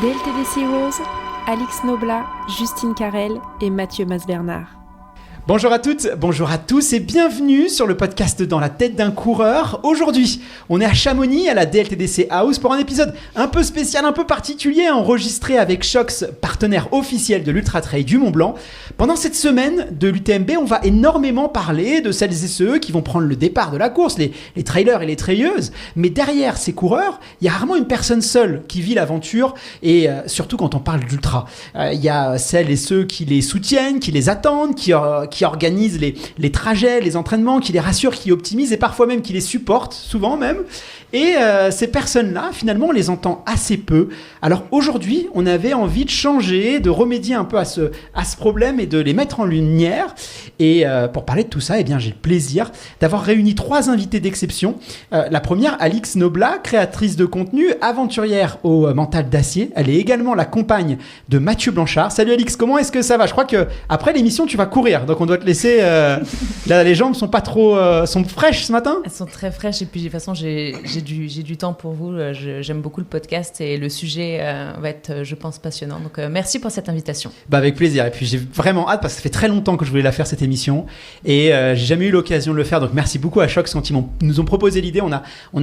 DLTDC Heroes, Alix Noblat, Justine Carrel et Mathieu Masbernard. Bonjour à toutes, bonjour à tous et bienvenue sur le podcast Dans la tête d'un coureur. Aujourd'hui, on est à Chamonix, à la DLTDC House, pour un épisode un peu spécial, un peu particulier, enregistré avec Shox, partenaire officiel de l'Ultra Trail du Mont Blanc. Pendant cette semaine de l'UTMB, on va énormément parler de celles et ceux qui vont prendre le départ de la course, les trailers et les trailleuses. Mais derrière ces coureurs, il y a rarement une personne seule qui vit l'aventure, et surtout quand on parle d'ultra. Il y a celles et ceux qui les soutiennent, qui les attendent, qui organisent les trajets, les entraînements, qui les rassurent, qui optimisent et parfois même qui les supportent, souvent même. Et ces personnes-là, finalement, on les entend assez peu. Alors aujourd'hui, on avait envie de changer, de remédier un peu à ce problème et de les mettre en lumière. Et pour parler de tout ça, eh bien, j'ai le plaisir d'avoir réuni 3 invités d'exception. La première, Alix Noblat, créatrice de contenu, aventurière au mental d'acier. Elle est également la compagne de Mathieu Blanchard. Salut Alix, comment est-ce que ça va ? Je crois qu'après l'émission, tu vas courir, donc on doit te laisser... Là, les jambes sont pas trop... sont fraîches ce matin ? Elles sont très fraîches et puis de toute façon, j'ai du temps pour vous. J'aime beaucoup le podcast et le sujet va être, je pense, passionnant. Donc, merci pour cette invitation. Avec plaisir. Et puis, j'ai vraiment hâte parce que ça fait très longtemps que je voulais la faire, cette émission. Et j'ai jamais eu l'occasion de le faire. Donc, merci beaucoup à Shox quand ils nous ont proposé l'idée. On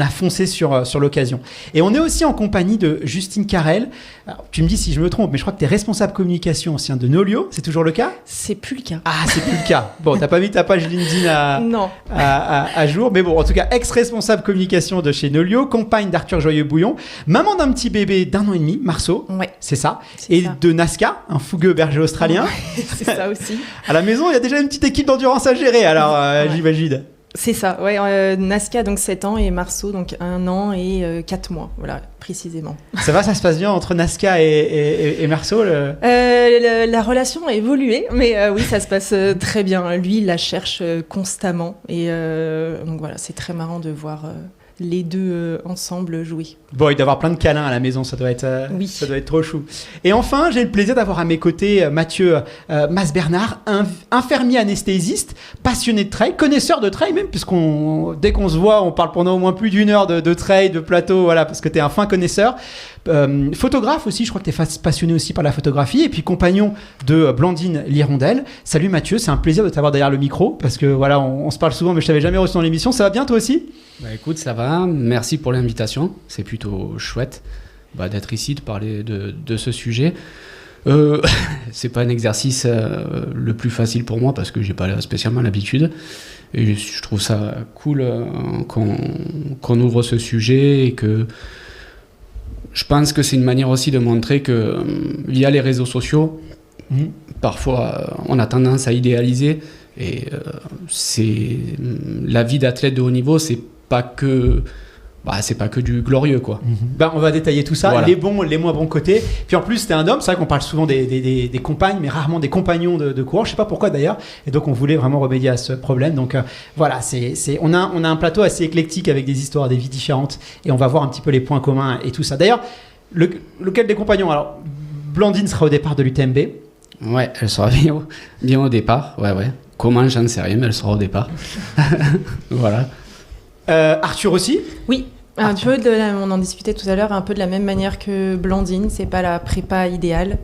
a foncé sur l'occasion. Et on est aussi en compagnie de Justine Carrel. Alors, tu me dis si je me trompe, mais je crois que tu es responsable communication ancien de Nolio. C'est toujours le cas ? C'est plus le cas. Ah, c'est plus le cas. Bon, t'as pas mis ta page LinkedIn à jour. Mais bon, en tout cas, ex-responsable communication de chez Nolio, compagne d'Arthur Joyeux-Bouillon, maman d'un petit bébé d'1 an et demi, Marceau, ouais, c'est ça, et ça. De Nazca, un fougueux berger australien. Ouais, c'est ça aussi. À la maison, il y a déjà une petite équipe d'endurance à gérer, alors ouais. J'imagine. C'est ça, ouais. Nazca, donc 7 ans, et Marceau, donc 1 an et 4 mois, voilà, précisément. Ça va, ça se passe bien entre Nazca et Marceau la relation a évolué, mais oui, ça se passe très bien. Lui, il la cherche constamment, et donc voilà, c'est très marrant de voir... les deux ensemble jouer. Bon, il doit y avoir plein de câlins à la maison, ça doit être trop chou. Et enfin, j'ai le plaisir d'avoir à mes côtés Mathieu Masbernard, infirmier anesthésiste, passionné de trail, connaisseur de trail même, dès qu'on se voit, on parle pendant au moins plus d'1 heure de trail, de plateau, voilà, parce que tu es un fin connaisseur. Photographe aussi, je crois que tu es passionné aussi par la photographie, et puis compagnon de Blandine Lirondelle. Salut Mathieu, c'est un plaisir de t'avoir derrière le micro, parce que voilà, on se parle souvent, mais je t'avais jamais reçu dans l'émission. Ça va bien toi aussi ? Bah écoute, ça va, merci pour l'invitation, c'est plutôt chouette d'être ici, de parler de ce sujet. C'est pas un exercice le plus facile pour moi parce que j'ai pas spécialement l'habitude et je trouve ça cool qu'on ouvre ce sujet et que je pense que c'est une manière aussi de montrer que via les réseaux sociaux, parfois on a tendance à idéaliser et c'est la vie d'athlète de haut niveau, c'est pas que du glorieux quoi. On va détailler tout ça, voilà. Les bons, les moins bons côtés. Puis en plus, t'es un homme, c'est vrai qu'on parle souvent des compagnes, mais rarement des compagnons de coureurs. Je sais pas pourquoi d'ailleurs. Et donc on voulait vraiment remédier à ce problème. Donc voilà, on a un plateau assez éclectique avec des histoires, des vies différentes, et on va voir un petit peu les points communs et tout ça. D'ailleurs, lequel des compagnons ? Alors, Blandine sera au départ de l'UTMB. Ouais, elle sera bien au départ. Ouais. Comment, j'en sais rien, mais elle sera au départ. Voilà. Arthur aussi ? Oui, on en discutait tout à l'heure, un peu de la même manière que Blandine, c'est pas la prépa idéale,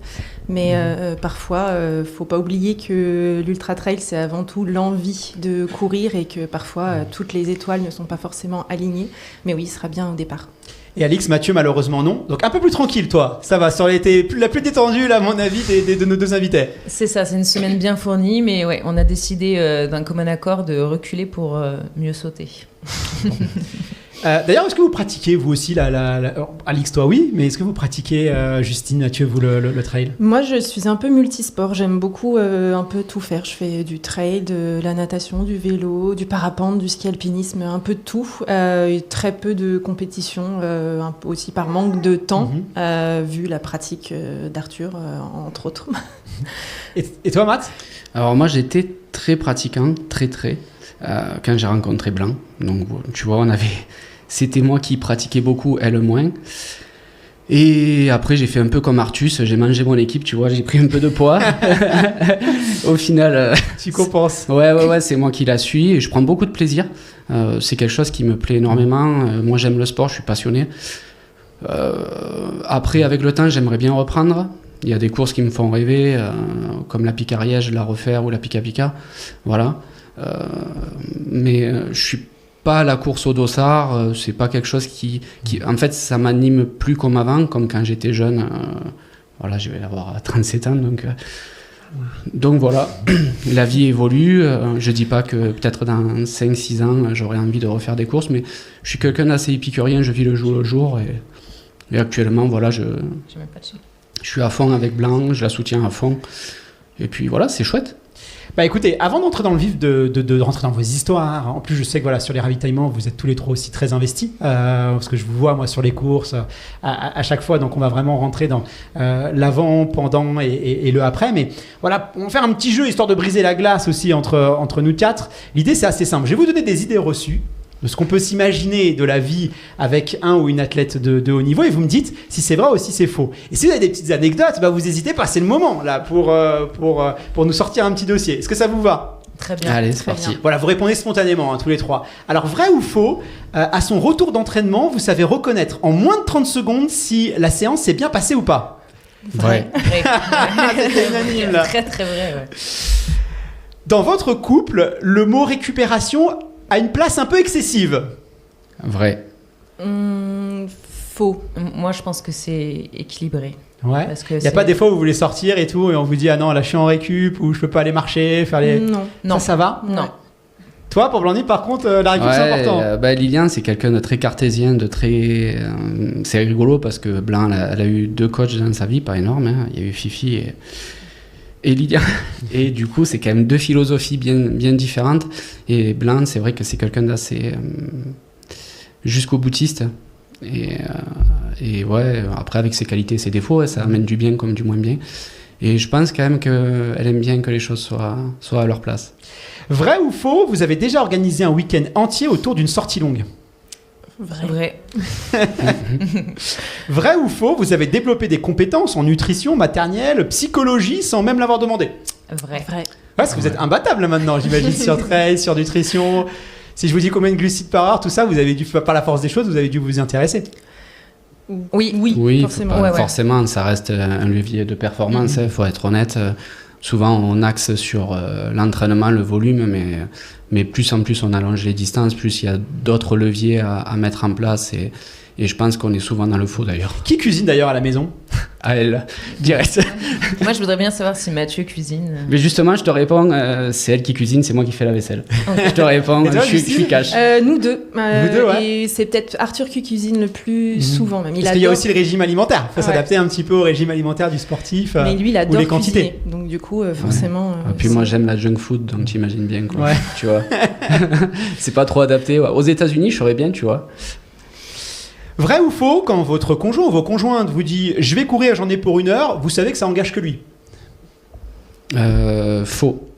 mais parfois, faut pas oublier que l'ultra trail, c'est avant tout l'envie de courir et que parfois, toutes les étoiles ne sont pas forcément alignées, mais oui, il sera bien au départ. Et Alix, Mathieu, malheureusement non. Donc un peu plus tranquille, toi. Ça va, ça aurait été la plus détendue, là, à mon avis, de nos 2 invités. C'est ça, c'est une semaine bien fournie, mais ouais, on a décidé d'un commun accord de reculer pour mieux sauter. D'ailleurs, est-ce que vous pratiquez, vous aussi, Alix, toi, oui, mais est-ce que vous pratiquez, Justine, Mathieu, vous, le trail ? Moi, je suis un peu multisport. J'aime beaucoup un peu tout faire. Je fais du trail, de la natation, du vélo, du parapente, du ski alpinisme, un peu de tout. Très peu de compétition, un peu aussi par manque de temps, vu la pratique d'Arthur, entre autres. Et toi, Matt ? Alors moi, j'étais très pratiquant, très, quand j'ai rencontré Blanc. Donc, tu vois, c'était moi qui pratiquais beaucoup, elle moins. Et après, j'ai fait un peu comme Artus, j'ai mangé mon équipe, tu vois, j'ai pris un peu de poids. Au final... Tu compenses. Ouais, c'est moi qui la suis et je prends beaucoup de plaisir. C'est quelque chose qui me plaît énormément. Moi, j'aime le sport, je suis passionné. Après, avec le temps, j'aimerais bien reprendre. Il y a des courses qui me font rêver, comme la Pic Ariège, la refaire ou la Pica Pica. Voilà. Mais je suis pas à la course au dossard. C'est pas quelque chose qui... En fait, ça m'anime plus comme avant, comme quand j'étais jeune. Voilà, je vais avoir 37 ans, donc voilà. La vie évolue. Je dis pas que peut-être dans 5-6 ans, j'aurai envie de refaire des courses, mais je suis quelqu'un d'assez épicurien. Je vis le jour et actuellement, voilà, je suis à fond avec Blanc, je la soutiens à fond. Et puis voilà, c'est chouette. Bah écoutez, avant d'entrer dans le vif, de rentrer dans vos histoires, en plus je sais que voilà, sur les ravitaillements, vous êtes tous les trois aussi très investis, parce que je vous vois moi sur les courses à chaque fois, donc on va vraiment rentrer dans l'avant, pendant et le après. Mais voilà, on va faire un petit jeu histoire de briser la glace aussi entre nous quatre. L'idée c'est assez simple, je vais vous donner des idées reçues de ce qu'on peut s'imaginer de la vie avec un ou une athlète de haut niveau, et vous me dites si c'est vrai ou si c'est faux. Et si vous avez des petites anecdotes, bah vous n'hésitez pas, c'est le moment là pour nous sortir un petit dossier. Est-ce que ça vous va ? Très bien. Allez, c'est parti. Voilà, vous répondez spontanément, tous les trois. Alors, vrai ou faux, à son retour d'entraînement, vous savez reconnaître en moins de 30 secondes si la séance s'est bien passée ou pas ? Vrai. C'était unanime, là. Très très vrai, ouais. Dans votre couple, le mot récupération a une place un peu excessive. Vrai. Faux. Moi, je pense que c'est équilibré. Ouais. Parce que Il n'y a pas des fois où vous voulez sortir et tout, et on vous dit ah non, là je suis en récup, ou je peux pas aller marcher, faire les. Non. Ça va ? Non. Toi, pour Blandine, par contre, la récup c'est important. Liliane, c'est quelqu'un de très cartésien, de très. C'est rigolo parce que Blanc, elle a eu 2 coachs dans sa vie, pas énorme. Hein. Il y a eu Fifi et Liliane. Et du coup, c'est quand même 2 philosophies bien différentes. Et Blanc, c'est vrai que c'est quelqu'un d'assez jusqu'au boutiste. Et ouais, après, avec ses qualités et ses défauts, ça amène du bien comme du moins bien. Et je pense quand même qu'elle aime bien que les choses soient à leur place. Vrai ou faux, vous avez déjà organisé un week-end entier autour d'une sortie longue ? Vrai. Vrai ou faux, vous avez développé des compétences en nutrition, maternelle, psychologie sans même l'avoir demandé ? Vrai. Vrai. Parce que vous êtes imbattable là, maintenant, j'imagine, sur trail, sur nutrition. Si je vous dis combien de glucides par heure, tout ça, vous avez dû, par la force des choses, vous avez dû vous y intéresser. Oui, forcément. Forcément, ça reste un levier de performance, faut être honnête. Souvent, on axe sur l'entraînement, le volume, mais plus en plus on allonge les distances, plus il y a d'autres leviers à mettre en place. Et je pense qu'on est souvent dans le faux d'ailleurs. Qui cuisine d'ailleurs à la maison ? À elle, direct. Moi, je voudrais bien savoir si Mathieu cuisine. Mais justement, je te réponds, c'est elle qui cuisine, c'est moi qui fais la vaisselle. Okay. Je te réponds, Et toi, je suis cash. Nous deux. Vous deux, ouais. Et c'est peut-être Arthur qui cuisine le plus souvent même. Parce qu'il y a aussi le régime alimentaire. Il faut Ouais. s'adapter un petit peu au régime alimentaire du sportif. Mais lui, il adore les quantités. cuisiner. Donc du coup, forcément... Et puis moi, j'aime la junk food, donc t'imagines bien, quoi. Ouais. Tu vois. C'est pas trop adapté. Ouais. Aux États-Unis, je saurais bien, tu vois. Vrai ou faux, quand votre conjoint ou vos conjointes vous dit « je vais courir, j'en ai pour 1 heure », vous savez que ça engage que lui ? Faux.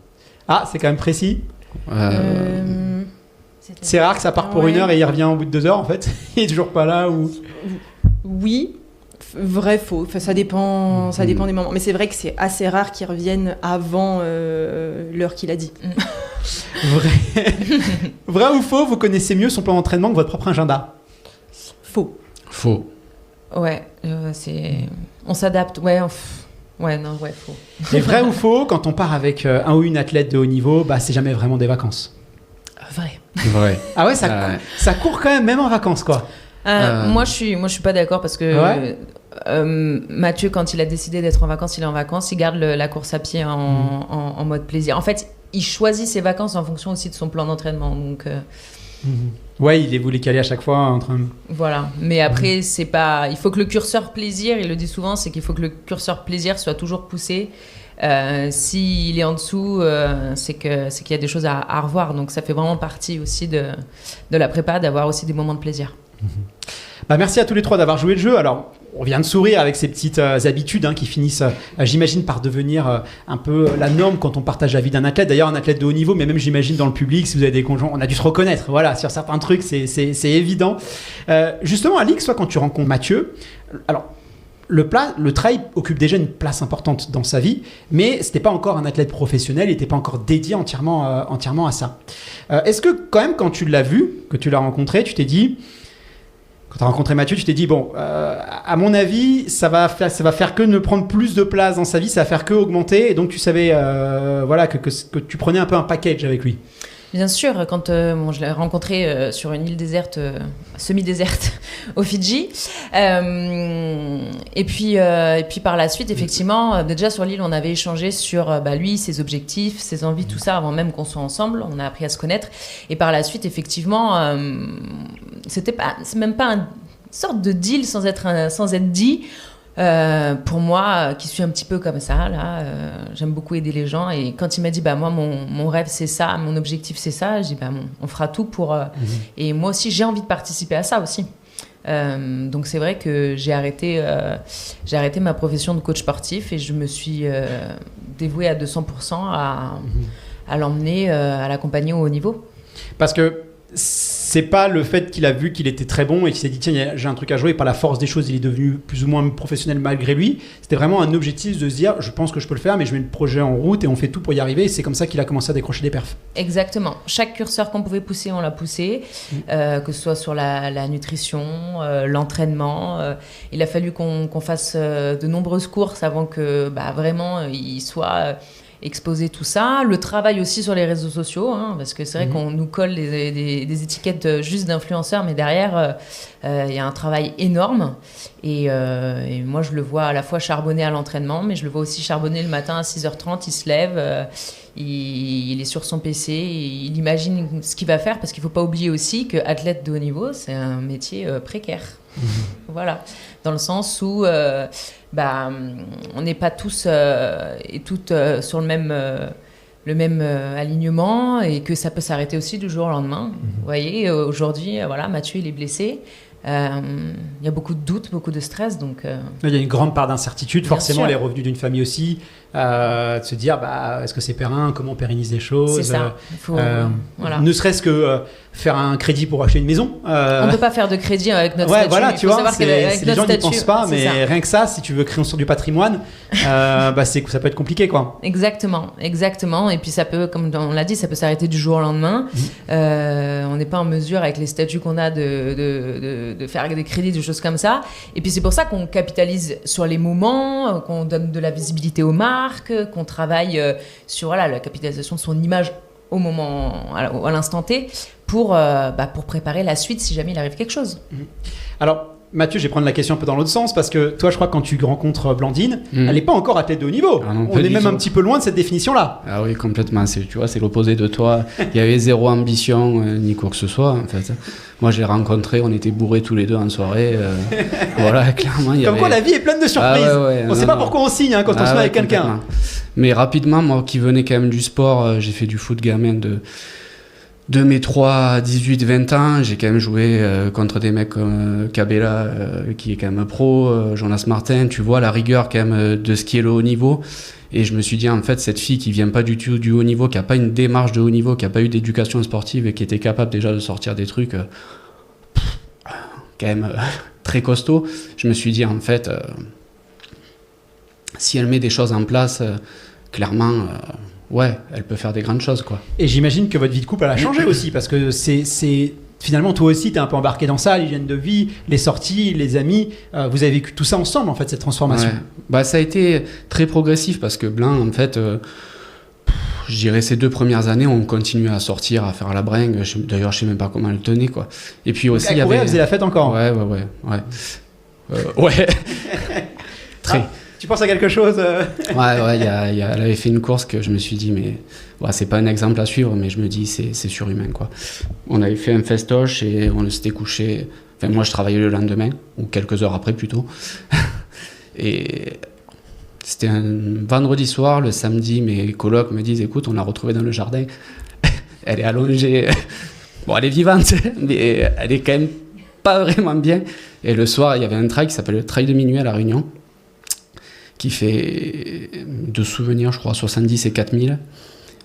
Ah, c'est quand même précis. C'est rare que ça parte pour Ouais. 1 heure et il revient au bout de 2 heures en fait. Il est toujours pas là ou... Oui, vrai, faux. Enfin, ça dépend des moments. Mais c'est vrai que c'est assez rare qu'ils reviennent avant l'heure qu'il a dit. Vrai. Vrai ou faux, vous connaissez mieux son plan d'entraînement que votre propre agenda ? Faux. Faux. Ouais, on s'adapte. Ouais, faux. Et vrai ou faux, quand on part avec un ou une athlète de haut niveau, bah c'est jamais vraiment des vacances. Vrai. Vrai. Ah ouais, ça court quand même en vacances quoi. Moi, je suis pas d'accord parce que Mathieu, quand il a décidé d'être en vacances, il est en vacances. Il garde la course à pied en mode plaisir. En fait, il choisit ses vacances en fonction aussi de son plan d'entraînement. Donc, ouais, il voulait caler à chaque fois entre. voilà. Mais après, c'est pas. Il faut que le curseur plaisir, il le dit souvent, c'est qu'il faut que le curseur plaisir soit toujours poussé. S'il est en dessous, c'est qu'il y a des choses à revoir. Donc, ça fait vraiment partie aussi de la prépa, d'avoir aussi des moments de plaisir. Bah, merci à tous les trois d'avoir joué le jeu. Alors, on vient de sourire avec ces petites habitudes qui finissent, j'imagine, par devenir un peu la norme quand on partage la vie d'un athlète. D'ailleurs, un athlète de haut niveau, mais même, j'imagine, dans le public, si vous avez des conjoints, on a dû se reconnaître. Voilà, sur certains trucs, c'est évident. Justement, Alix, toi, quand tu rencontres Mathieu, alors, le trail occupe déjà une place importante dans sa vie, mais c'était pas encore un athlète professionnel, il n'était pas encore dédié entièrement à ça. Est-ce que, quand même, quand tu l'as vu, que tu l'as rencontré, tu t'es dit... Quand tu as rencontré Mathieu, tu t'es dit, bon, à mon avis, ça va faire que ne prendre plus de place dans sa vie, ça va faire que augmenter. Et donc, tu savais que tu prenais un peu un package avec lui. Bien sûr, quand je l'ai rencontré sur une île déserte, semi-déserte, aux Fidji. Et puis par la suite, effectivement, déjà sur l'île, on avait échangé sur lui, ses objectifs, ses envies, tout ça, avant même qu'on soit ensemble. On a appris à se connaître. Et par la suite, effectivement, c'est même pas une sorte de deal sans être dit. Pour moi, qui suis un petit peu comme ça, là, j'aime beaucoup aider les gens. Et quand il m'a dit, moi, mon rêve, c'est ça, mon objectif, c'est ça, j'ai dit, on fera tout pour... Et moi aussi, j'ai envie de participer à ça aussi. Donc, c'est vrai que j'ai arrêté ma profession de coach sportif et je me suis dévouée à 200% à l'emmener, à l'accompagner au haut niveau. Parce que c'est pas le fait qu'il a vu qu'il était très bon et qu'il s'est dit tiens, j'ai un truc à jouer, et par la force des choses il est devenu plus ou moins professionnel malgré lui. C'était vraiment un objectif de se dire je pense que je peux le faire, mais je mets le projet en route et on fait tout pour y arriver, et c'est comme ça qu'il a commencé à décrocher des perfs. Exactement, chaque curseur qu'on pouvait pousser, on l'a poussé, que ce soit sur la nutrition, l'entraînement. Il a fallu qu'on fasse de nombreuses courses avant que vraiment il soit exposer tout ça, le travail aussi sur les réseaux sociaux, parce que c'est vrai qu'on nous colle des étiquettes juste d'influenceurs, mais derrière, il y a un travail énorme. Et moi, je le vois à la fois charbonner à l'entraînement, mais je le vois aussi charbonner le matin à 6h30, il se lève, il est sur son PC, il imagine ce qu'il va faire, parce qu'il ne faut pas oublier aussi qu'athlète de haut niveau, c'est un métier précaire. Voilà, dans le sens où on n'est pas tous et toutes sur le même alignement, et que ça peut s'arrêter aussi du jour au lendemain. Vous voyez, aujourd'hui, Mathieu, il est blessé. Il y a beaucoup de doutes, beaucoup de stress. Donc, il y a une grande part d'incertitude, forcément, sûr. Les revenus d'une famille aussi. De se dire, est-ce que c'est périn, comment on pérennise les choses. C'est ça. Il faut, ne serait-ce que faire un crédit pour acheter une maison. On ne peut pas faire de crédit avec notre statut. Voilà, tu vois, les gens n'y statut, pensent pas, mais ça. Rien que ça, si tu veux créer sur du patrimoine, ça peut être compliqué, quoi. Exactement. Et puis ça peut, comme on l'a dit, ça peut s'arrêter du jour au lendemain. On n'est pas en mesure, avec les statuts qu'on a, de faire des crédits, des choses comme ça. Et puis c'est pour ça qu'on capitalise sur les moments, qu'on donne de la visibilité aux marques, qu'on travaille sur la capitalisation de son image au moment, à l'instant T, pour préparer la suite si jamais il arrive quelque chose. Alors, Mathieu, je vais prendre la question un peu dans l'autre sens, parce que toi, je crois que quand tu rencontres Blandine, elle n'est pas encore athlète de haut niveau. Ah non, on est même un petit peu loin de cette définition-là. Ah oui, complètement. C'est l'opposé de toi. Il y avait zéro ambition, ni quoi que ce soit, en fait. Moi, je l'ai rencontré, on était bourrés tous les deux en soirée. Voilà, clairement. Comme quoi, la vie est pleine de surprises. On ne sait pas pourquoi on signe quand on se met avec quelqu'un. Mais rapidement, moi qui venais quand même du sport, j'ai fait du foot gamin de mes 3 à 18, 20 ans, j'ai quand même joué contre des mecs comme Cabella, qui est quand même pro, Jonas Martin, tu vois la rigueur quand même de ce qui est le haut niveau. Et je me suis dit, en fait, cette fille qui vient pas du tout du haut niveau, qui a pas une démarche de haut niveau, qui a pas eu d'éducation sportive et qui était capable déjà de sortir des trucs quand même très costauds, je me suis dit, en fait, si elle met des choses en place, clairement... elle peut faire des grandes choses, quoi. Et j'imagine que votre vie de couple, elle a changé aussi, parce que c'est finalement, toi aussi, t'es un peu embarqué dans ça, l'hygiène de vie, les sorties, les amis. Vous avez vécu tout ça ensemble, en fait, cette transformation. Ça a été très progressif, parce que Blanc, en fait, je dirais ces 2 premières années, on continuait à sortir, à faire la bringue. D'ailleurs, je sais même pas comment elle tenait, quoi. Et puis aussi, elle faisait la fête encore. Ouais. Très. Tu penses à quelque chose elle avait fait une course que je me suis dit, mais c'est pas un exemple à suivre, mais je me dis, c'est surhumain, quoi. On avait fait un festoche et on s'était couché. Enfin, moi, je travaillais le lendemain, ou quelques heures après plutôt. Et c'était un vendredi soir, le samedi, mes colocs me disent, écoute, on l'a retrouvée dans le jardin. Elle est allongée. Elle est vivante, mais elle est quand même pas vraiment bien. Et le soir, il y avait un trail qui s'appelle le Trail de minuit à La Réunion, qui fait de souvenirs, je crois, 70 et 4000.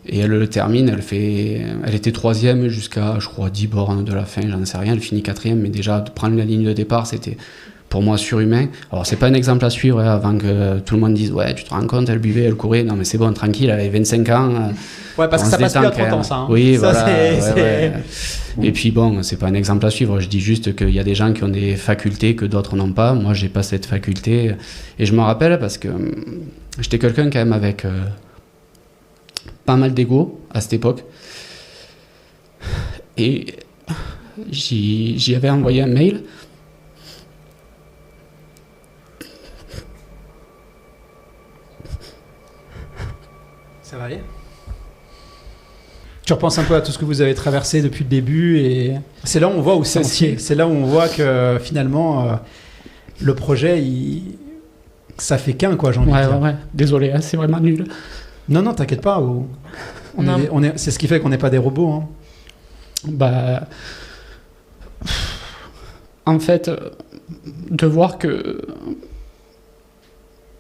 Et elle le termine, elle était 3e jusqu'à, je crois, 10 bornes de la fin, j'en sais rien, elle finit 4e, mais déjà, de prendre la ligne de départ, c'était pour moi surhumain. Alors c'est pas un exemple à suivre avant que tout le monde dise ouais tu te rends compte elle buvait, elle courait, non mais c'est bon tranquille, elle avait 25 ans. Ouais parce que ça passe plus à 30 ans ça. Hein. Oui ça, voilà. c'est... Et puis bon c'est pas un exemple à suivre, je dis juste qu'il y a des gens qui ont des facultés que d'autres n'ont pas. Moi j'ai pas cette faculté et je m'en rappelle parce que j'étais quelqu'un quand même avec pas mal d'ego à cette époque et j'y avais envoyé un mail. Ça va aller ? Tu repenses un peu à tout ce que vous avez traversé depuis le début et c'est là où on voit où c'est entier. C'est là où on voit que finalement le projet ça fait qu'un quoi, j'ai envie de dire. Ouais. Désolé, hein, c'est vraiment nul. Non, t'inquiète pas. C'est ce qui fait qu'on n'est pas des robots. Hein. Bah, en fait, de voir que,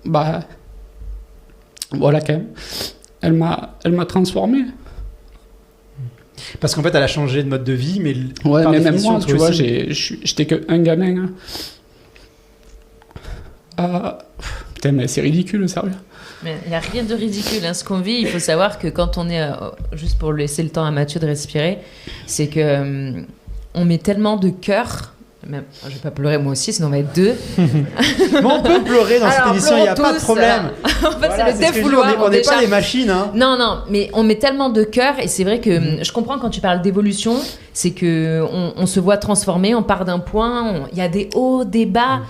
bah, voilà quand même, elle m'a transformé. Parce qu'en fait, elle a changé de mode de vie, mais ouais, mais même moi, tu vois, aussi... j'étais qu'un gamin. Putain, mais c'est ridicule, sérieux. Mais il n'y a rien de ridicule. Hein. Ce qu'on vit, il faut savoir que quand on est... juste pour laisser le temps à Mathieu de respirer, c'est que on met tellement de cœur... Même, je vais pas pleurer moi aussi, sinon on va être deux. Mais on peut pleurer dans cette émission, il n'y a pas de problème. En fait, voilà, c'est le défouloir. On n'est pas les machines. Hein. Non, mais on met tellement de cœur et c'est vrai que je comprends quand tu parles d'évolution, c'est que on se voit transformer, on part d'un point, il y a des hauts, des bas.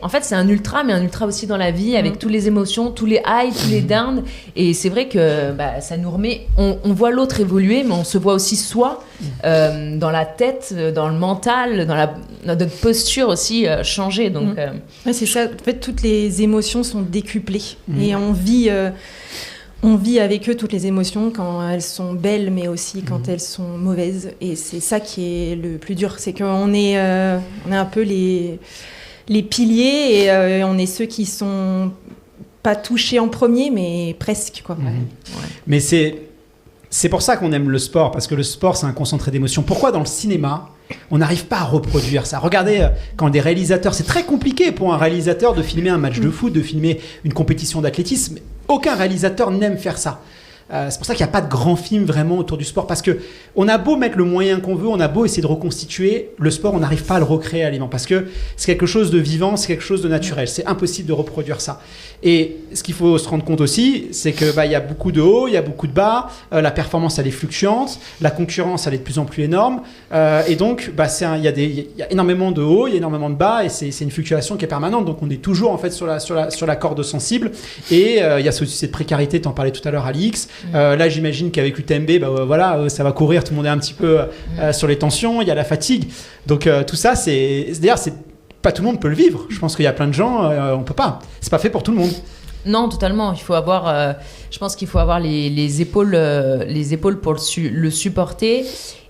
En fait, c'est un ultra, mais un ultra aussi dans la vie avec toutes les émotions, tous les highs, tous les downs. Et c'est vrai que ça nous remet. On voit l'autre évoluer, mais on se voit aussi soi dans la tête, dans le mental, dans notre posture aussi changer. Donc, ouais, c'est ça. En fait, toutes les émotions sont décuplées et on vit avec eux toutes les émotions quand elles sont belles, mais aussi quand elles sont mauvaises. Et c'est ça qui est le plus dur, c'est qu'on est un peu les piliers et on est ceux qui sont pas touchés en premier, mais presque quoi. Ouais. Mais c'est pour ça qu'on aime le sport, parce que le sport c'est un concentré d'émotions. Pourquoi dans le cinéma on n'arrive pas à reproduire ça? Regardez, quand des réalisateurs, c'est très compliqué pour un réalisateur de filmer un match de foot, de filmer une compétition d'athlétisme. Aucun réalisateur n'aime faire ça. C'est pour ça qu'il n'y a pas de grands films vraiment autour du sport, parce que on a beau mettre le moyen qu'on veut, on a beau essayer de reconstituer le sport, on n'arrive pas à le recréer à l'élément, parce que c'est quelque chose de vivant, c'est quelque chose de naturel, c'est impossible de reproduire ça. Et ce qu'il faut se rendre compte aussi, c'est que y a beaucoup de hauts, il y a beaucoup de bas, la performance elle est fluctuante, la concurrence elle est de plus en plus énorme, et donc il y a énormément de hauts, il y a énormément de bas, et c'est une fluctuation qui est permanente, donc on est toujours en fait sur la corde sensible, et il y a aussi cette précarité, t'en parlais tout à l'heure Alix. Là j'imagine qu'avec l'UTMB ça va courir, tout le monde est un petit peu sur les tensions, il y a la fatigue, donc tout ça c'est-à-dire pas tout le monde peut le vivre. Je pense qu'il y a plein de gens on peut pas, c'est pas fait pour tout le monde. Non, totalement. Il faut avoir, je pense qu'il faut avoir les épaules pour le supporter.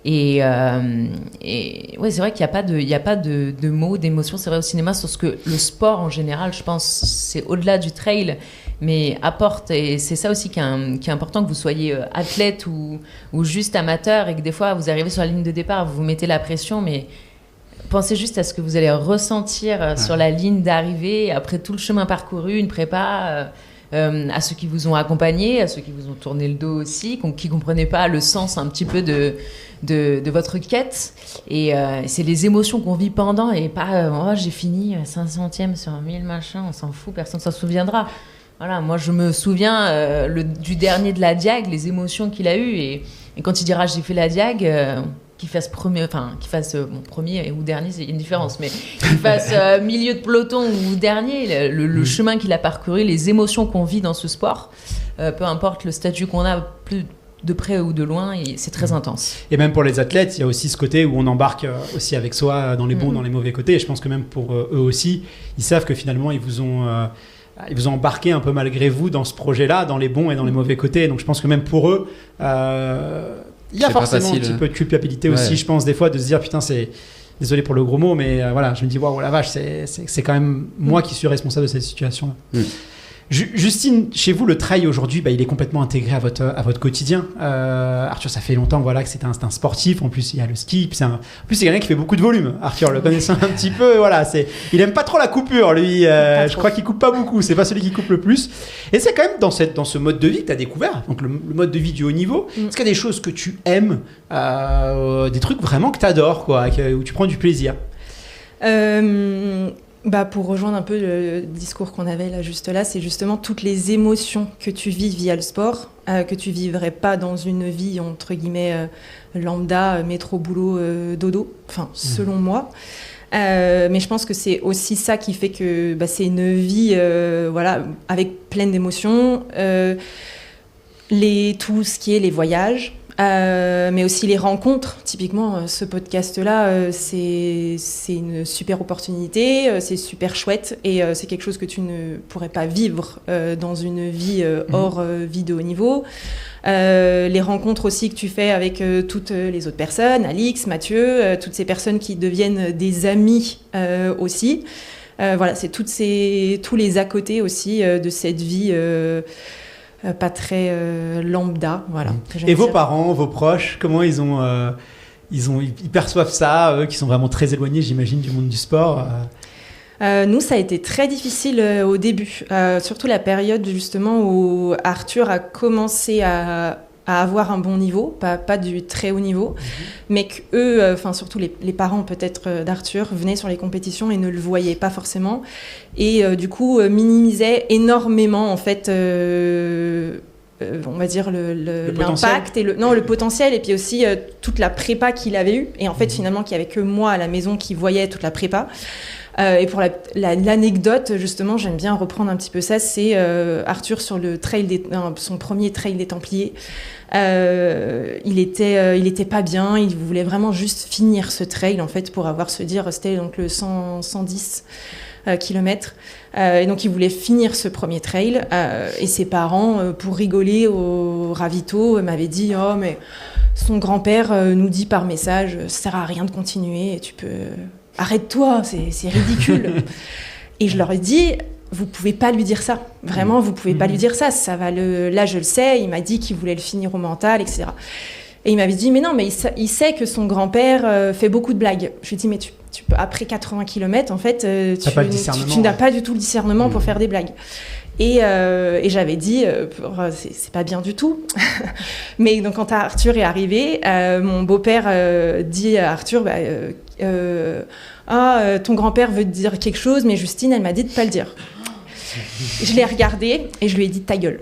Et ouais, c'est vrai qu'il n'y a pas de mots, d'émotions. C'est vrai au cinéma, sur ce que le sport en général, je pense, c'est au-delà du trail, mais apporte. Et c'est ça aussi qui est important, que vous soyez athlète ou juste amateur, et que des fois vous arrivez sur la ligne de départ, vous vous mettez la pression, mais pensez juste à ce que vous allez ressentir sur la ligne d'arrivée, après tout le chemin parcouru, une prépa, à ceux qui vous ont accompagné, à ceux qui vous ont tourné le dos aussi, qui ne comprenaient pas le sens un petit peu de votre quête. Et c'est les émotions qu'on vit pendant, et pas j'ai fini 500e sur 1000 machin, on s'en fout, personne ne s'en souviendra. Voilà, moi je me souviens du dernier de la Diag, les émotions qu'il a eues, et quand il dira j'ai fait la Diag, qu'il fasse premier ou dernier, il y a une différence, mais qu'il fasse milieu de peloton ou dernier, le chemin qu'il a parcouru, les émotions qu'on vit dans ce sport, peu importe le statut qu'on a, plus de près ou de loin, c'est très intense. Et même pour les athlètes, il y a aussi ce côté où on embarque aussi avec soi dans les bons, dans les mauvais côtés, et je pense que même pour eux aussi, ils savent que finalement ils vous ont embarqué un peu malgré vous dans ce projet-là, dans les bons et dans les mauvais côtés, donc je pense que même pour eux, il y a forcément un petit peu de culpabilité aussi, je pense, des fois, de se dire putain, c'est désolé pour le gros mot, mais voilà, je me dis waouh, la vache, c'est quand même moi qui suis responsable de cette situation-là. Justine, chez vous, le trail aujourd'hui, il est complètement intégré à votre quotidien. Arthur, ça fait longtemps que c'est un sportif. En plus, il y a le ski. Puis en plus, c'est quelqu'un qui fait beaucoup de volume. Arthur, le connaissant un petit peu, il aime pas trop la coupure, lui. Je crois qu'il coupe pas beaucoup. C'est pas celui qui coupe le plus. Et c'est quand même dans ce mode de vie que tu as découvert, donc le mode de vie du haut niveau. Est-ce qu'il y a des choses que tu aimes, des trucs vraiment que tu adores, où tu prends du plaisir? Pour rejoindre un peu le discours qu'on avait là, c'est justement toutes les émotions que tu vis via le sport, que tu vivrais pas dans une vie entre guillemets lambda, métro, boulot, dodo, selon moi. Mais je pense que c'est aussi ça qui fait que c'est une vie avec plein d'émotions, tout ce qui est les voyages. Mais aussi les rencontres. Typiquement, ce podcast-là, c'est une super opportunité, c'est super chouette et c'est quelque chose que tu ne pourrais pas vivre dans une vie hors vie de haut niveau. Les rencontres aussi que tu fais avec toutes les autres personnes, Alix, Mathieu, toutes ces personnes qui deviennent des amis aussi. C'est tous les à côté aussi de cette vie pas très lambda, voilà. Et vos parents, vos proches, comment ils perçoivent ça, eux qui sont vraiment très éloignés, j'imagine, du monde du sport? Nous, ça a été très difficile au début, surtout la période justement où Arthur a commencé à avoir un bon niveau, pas du très haut niveau, mais qu'eux, surtout les parents peut-être d'Arthur, venaient sur les compétitions et ne le voyaient pas forcément, et du coup minimisaient énormément en fait, on va dire l'impact et le potentiel, et puis aussi toute la prépa qu'il avait eue, et en fait finalement qu'il n'y avait que moi à la maison qui voyais toute la prépa. Et pour l'anecdote, justement, j'aime bien reprendre un petit peu ça, c'est Arthur sur le son premier trail des Templiers. Il était pas bien, il voulait vraiment juste finir ce trail en fait pour c'était donc le 110 km. Et donc il voulait finir ce premier trail et ses parents, pour rigoler au ravito, m'avaient dit « Oh mais son grand-père nous dit par message, ça sert à rien de continuer, et tu peux... Arrête-toi, c'est ridicule. » Et je leur ai dit, vous pouvez pas lui dire ça. Vraiment, vous pouvez pas lui dire ça. Là, je le sais. Il m'a dit qu'il voulait le finir au mental, etc. Et il m'avait dit, mais non, mais il sait que son grand-père fait beaucoup de blagues. Je lui ai dit, mais tu peux, après 80 km, en fait, tu n'as pas du tout le discernement pour faire des blagues. Et j'avais dit, c'est pas bien du tout. Mais donc, quand Arthur est arrivé, mon beau-père dit à Arthur, ton grand-père veut te dire quelque chose, mais Justine, elle m'a dit de pas le dire. Je l'ai regardé et je lui ai dit ta gueule.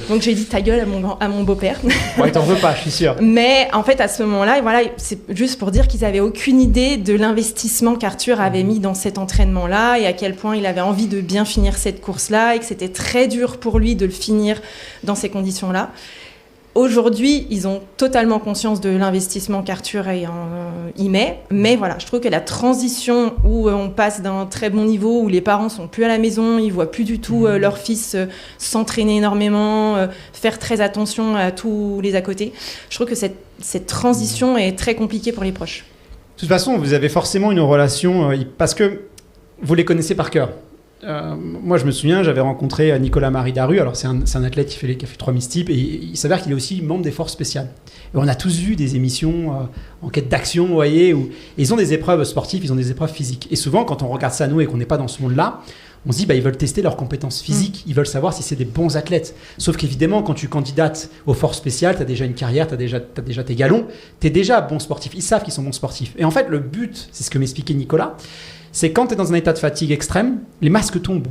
Donc j'ai dit ta gueule à mon beau-père. Ouais, il t'en veut pas, je suis sûre. Mais en fait, à ce moment-là, c'est juste pour dire qu'ils avaient aucune idée de l'investissement qu'Arthur avait mis dans cet entraînement-là et à quel point il avait envie de bien finir cette course-là et que c'était très dur pour lui de le finir dans ces conditions-là. Aujourd'hui, ils ont totalement conscience de l'investissement qu'Arthur y met. Mais voilà, je trouve que la transition où on passe d'un très bon niveau, où les parents sont plus à la maison, ils voient plus du tout leur fils s'entraîner énormément, faire très attention à tous les à côté. Je trouve que cette transition est très compliquée pour les proches. De toute façon, vous avez forcément une relation, parce que vous les connaissez par cœur. Moi, je me souviens, j'avais rencontré Nicolas-Marie Daru. Alors, c'est un athlète qui a fait 3 Miss Type, et il s'avère qu'il est aussi membre des forces spéciales. Et on a tous vu des émissions en quête d'action, vous voyez, où ils ont des épreuves sportives, ils ont des épreuves physiques. Et souvent, quand on regarde ça, nous, et qu'on n'est pas dans ce monde-là, on se dit, ils veulent tester leurs compétences physiques, ils veulent savoir si c'est des bons athlètes. Sauf qu'évidemment, quand tu candidates aux forces spéciales, tu as déjà une carrière, tu as déjà tes galons, tu es déjà bon sportif. Ils savent qu'ils sont bons sportifs. Et en fait, le but, c'est ce que m'expliquait Nicolas, c'est quand tu es dans un état de fatigue extrême, les masques tombent.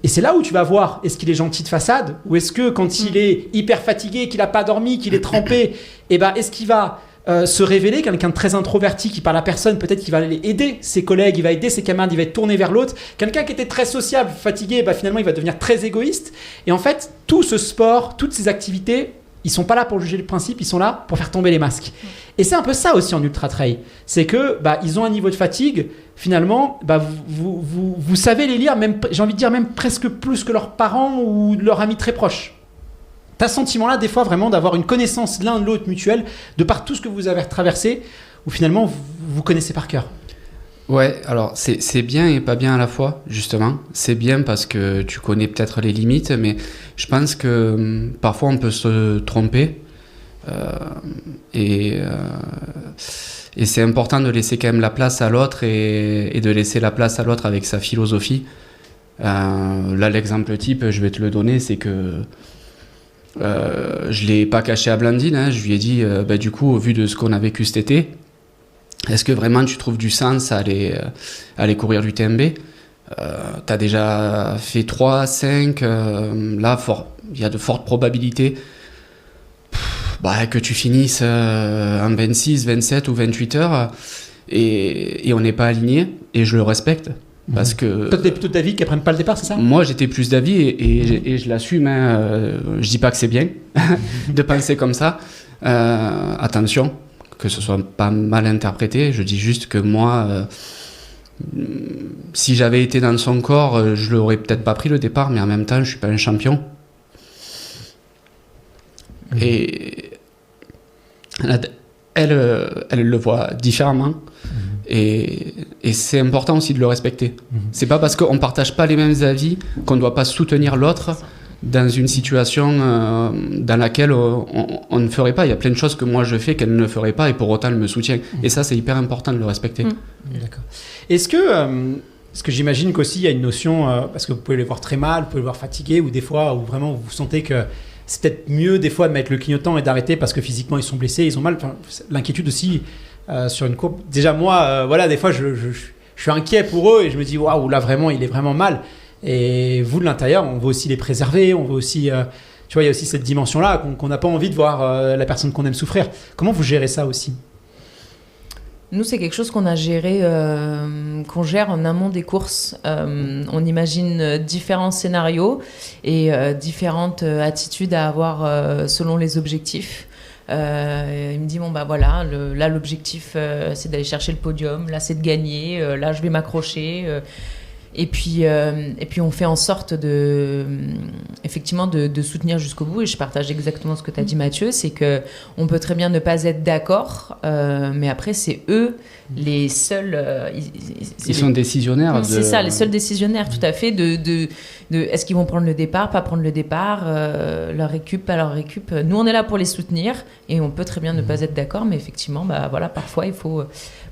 Et c'est là où tu vas voir, est-ce qu'il est gentil de façade, ou est-ce que quand il est hyper fatigué, qu'il n'a pas dormi, qu'il est trempé, est-ce qu'il va se révéler quelqu'un de très introverti qui parle à personne, peut-être qu'il va aller aider ses collègues, il va aider ses camarades, il va être tourné vers l'autre. Quelqu'un qui était très sociable, fatigué, finalement il va devenir très égoïste. Et en fait, tout ce sport, toutes ces activités, ils sont pas là pour juger le principe, ils sont là pour faire tomber les masques. Et c'est un peu ça aussi en ultra trail, c'est que ils ont un niveau de fatigue. Finalement, vous savez les lire, même, j'ai envie de dire même presque plus que leurs parents ou leurs amis très proches. T'as ce sentiment-là, des fois, vraiment, d'avoir une connaissance l'un de l'autre mutuelle, de par tout ce que vous avez traversé, où finalement, vous connaissez par cœur. Ouais, alors c'est bien et pas bien à la fois, justement. C'est bien parce que tu connais peut-être les limites, mais je pense que parfois on peut se tromper. Et c'est important de laisser quand même la place à l'autre et de laisser la place à l'autre avec sa philosophie. Là, l'exemple type, je vais te le donner, c'est que je ne l'ai pas caché à Blandine, hein, je lui ai dit, du coup, au vu de ce qu'on a vécu cet été, est-ce que vraiment tu trouves du sens à aller courir l'UTMB ? Tu as déjà fait 3, 5, là, il y a de fortes probabilités que tu finisses en 26, 27 ou 28 heures et on n'est pas aligné et je le respecte. Parce que toi, t'es plutôt d'avis qu'elles prennent pas le départ, c'est ça ? Moi, j'étais plus d'avis et je l'assume. Je dis pas que c'est bien de penser comme ça. Attention, que ce soit pas mal interprété. Je dis juste que moi, si j'avais été dans son corps, je l'aurais peut-être pas pris le départ, mais en même temps, je suis pas un champion. Et elle le voit différemment. Et c'est important aussi de le respecter. C'est pas parce qu'on partage pas les mêmes avis qu'on ne doit pas soutenir l'autre dans une situation dans laquelle on ne ferait pas. Il y a plein de choses que moi je fais qu'elle ne ferait pas et pour autant elle me soutient. Et ça, c'est hyper important de le respecter. D'accord. Est-ce que j'imagine qu'aussi il y a une notion, parce que vous pouvez les voir très mal, vous pouvez les voir fatigués, ou des fois où vraiment vous sentez que c'est peut-être mieux des fois de mettre le clignotant et d'arrêter parce que physiquement ils sont blessés, ils ont mal. Enfin, l'inquiétude aussi sur une courbe. Déjà moi, des fois je suis inquiet pour eux et je me dis waouh, là vraiment il est vraiment mal. Et vous de l'intérieur, on veut aussi les préserver, on veut aussi, tu vois, il y a aussi cette dimension-là qu'on n'a pas envie de voir la personne qu'on aime souffrir. Comment vous gérez ça aussi ? Nous, c'est quelque chose qu'on a géré, qu'on gère en amont des courses. On imagine différents scénarios et différentes attitudes à avoir selon les objectifs. Il me dit, là, l'objectif, c'est d'aller chercher le podium. Là, c'est de gagner. Là, je vais m'accrocher. Et puis, on fait en sorte effectivement de soutenir jusqu'au bout. Et je partage exactement ce que tu as dit, Mathieu. C'est qu'on peut très bien ne pas être d'accord, mais après, c'est eux les seuls... Ils sont décisionnaires. C'est ça, les seuls décisionnaires, tout à fait. De est-ce qu'ils vont prendre le départ, pas prendre le départ, leur récup, pas leur récup. Nous, on est là pour les soutenir et on peut très bien ne pas être d'accord, mais effectivement, parfois, il faut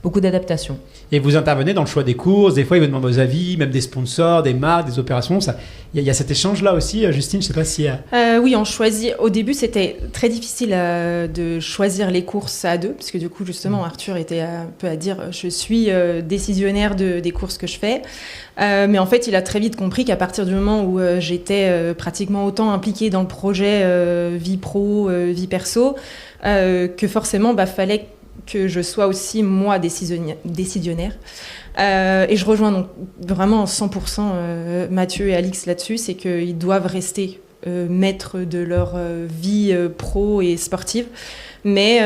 beaucoup d'adaptation. Et vous intervenez dans le choix des courses, des fois ils vous demandent vos avis, même des sponsors, des marques, des opérations. Il y a cet échange-là aussi, Justine, je ne sais pas si... Oui, on choisit. Au début, c'était très difficile de choisir les courses à deux, parce que du coup, justement, Arthur était un peu à dire je suis décisionnaire des courses que je fais. Mais en fait, il a très vite compris qu'à partir du moment où j'étais pratiquement autant impliquée dans le projet vie pro, vie perso, que forcément, fallait que je sois aussi, moi, décisionnaire. Et je rejoins donc vraiment 100% Mathieu et Alix là-dessus, c'est qu'ils doivent rester maîtres de leur vie pro et sportive. Mais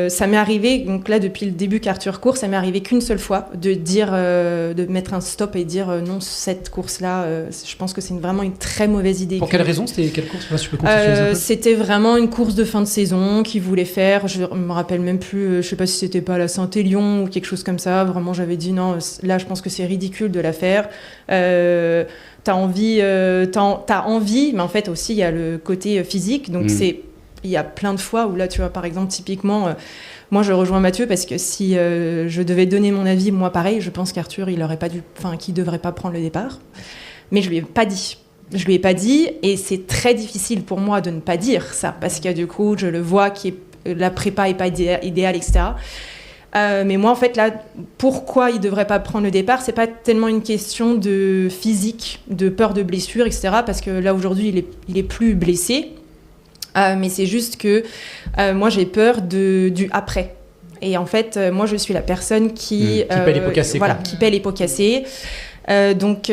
ça m'est arrivé, donc là depuis le début qu'Arthur court, ça m'est arrivé qu'une seule fois de mettre un stop et dire non, cette course-là, je pense que c'est vraiment une très mauvaise idée. Pour quelle raison ? C'était quelle course ? Si tu peux contextualiser un peu. C'était vraiment une course de fin de saison qu'ils voulaient faire. Je me rappelle même plus, je sais pas si c'était pas la Saint-Élion ou quelque chose comme ça. Vraiment, j'avais dit non, là je pense que c'est ridicule de la faire. T'as envie, mais en fait aussi il y a le côté physique, donc il y a plein de fois où là, tu vois, par exemple, typiquement, moi, je rejoins Mathieu parce que si je devais donner mon avis, moi, pareil, je pense qu'Arthur, qu'il devrait pas prendre le départ. Mais je lui ai pas dit. Je lui ai pas dit, et c'est très difficile pour moi de ne pas dire ça, parce que du coup, je le vois la prépa est pas idéale, etc. Mais moi, en fait, là, pourquoi il devrait pas prendre le départ, c'est pas tellement une question de physique, de peur de blessure, etc. Parce que là, aujourd'hui, il est plus blessé. Mais c'est juste que moi j'ai peur du après. Et en fait, moi je suis la personne qui paie les pots cassés. Qui paie les pots cassés. Donc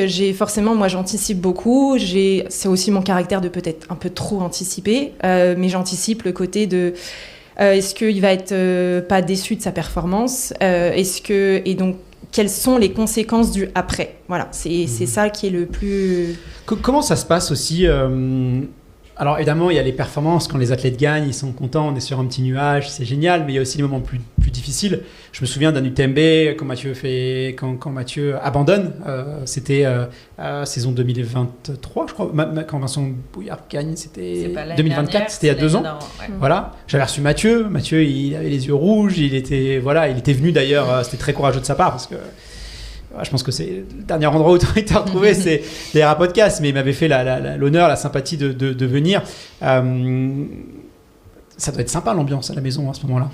moi j'anticipe beaucoup. C'est aussi mon caractère de peut-être un peu trop anticiper, mais j'anticipe le côté de est-ce qu'il va être pas déçu de sa performance, et donc quelles sont les conséquences du après. Voilà, c'est ça qui est le plus. Comment ça se passe aussi Alors évidemment, il y a les performances, quand les athlètes gagnent, ils sont contents, on est sur un petit nuage, c'est génial, mais il y a aussi les moments plus plus difficile. Je me souviens d'un UTMB quand Mathieu abandonne. C'était saison 2023, je crois. Quand Vincent Bouillard gagne, c'était 2024. C'était il y a 2 ans. Voilà. J'avais reçu Mathieu. Mathieu, il avait les yeux rouges. Il était venu d'ailleurs. C'était très courageux de sa part parce que. Je pense que c'est le dernier endroit où tu as été retrouvé, c'est derrière un podcast, mais il m'avait fait l'honneur, la sympathie de venir. Ça doit être sympa l'ambiance à la maison à ce moment-là.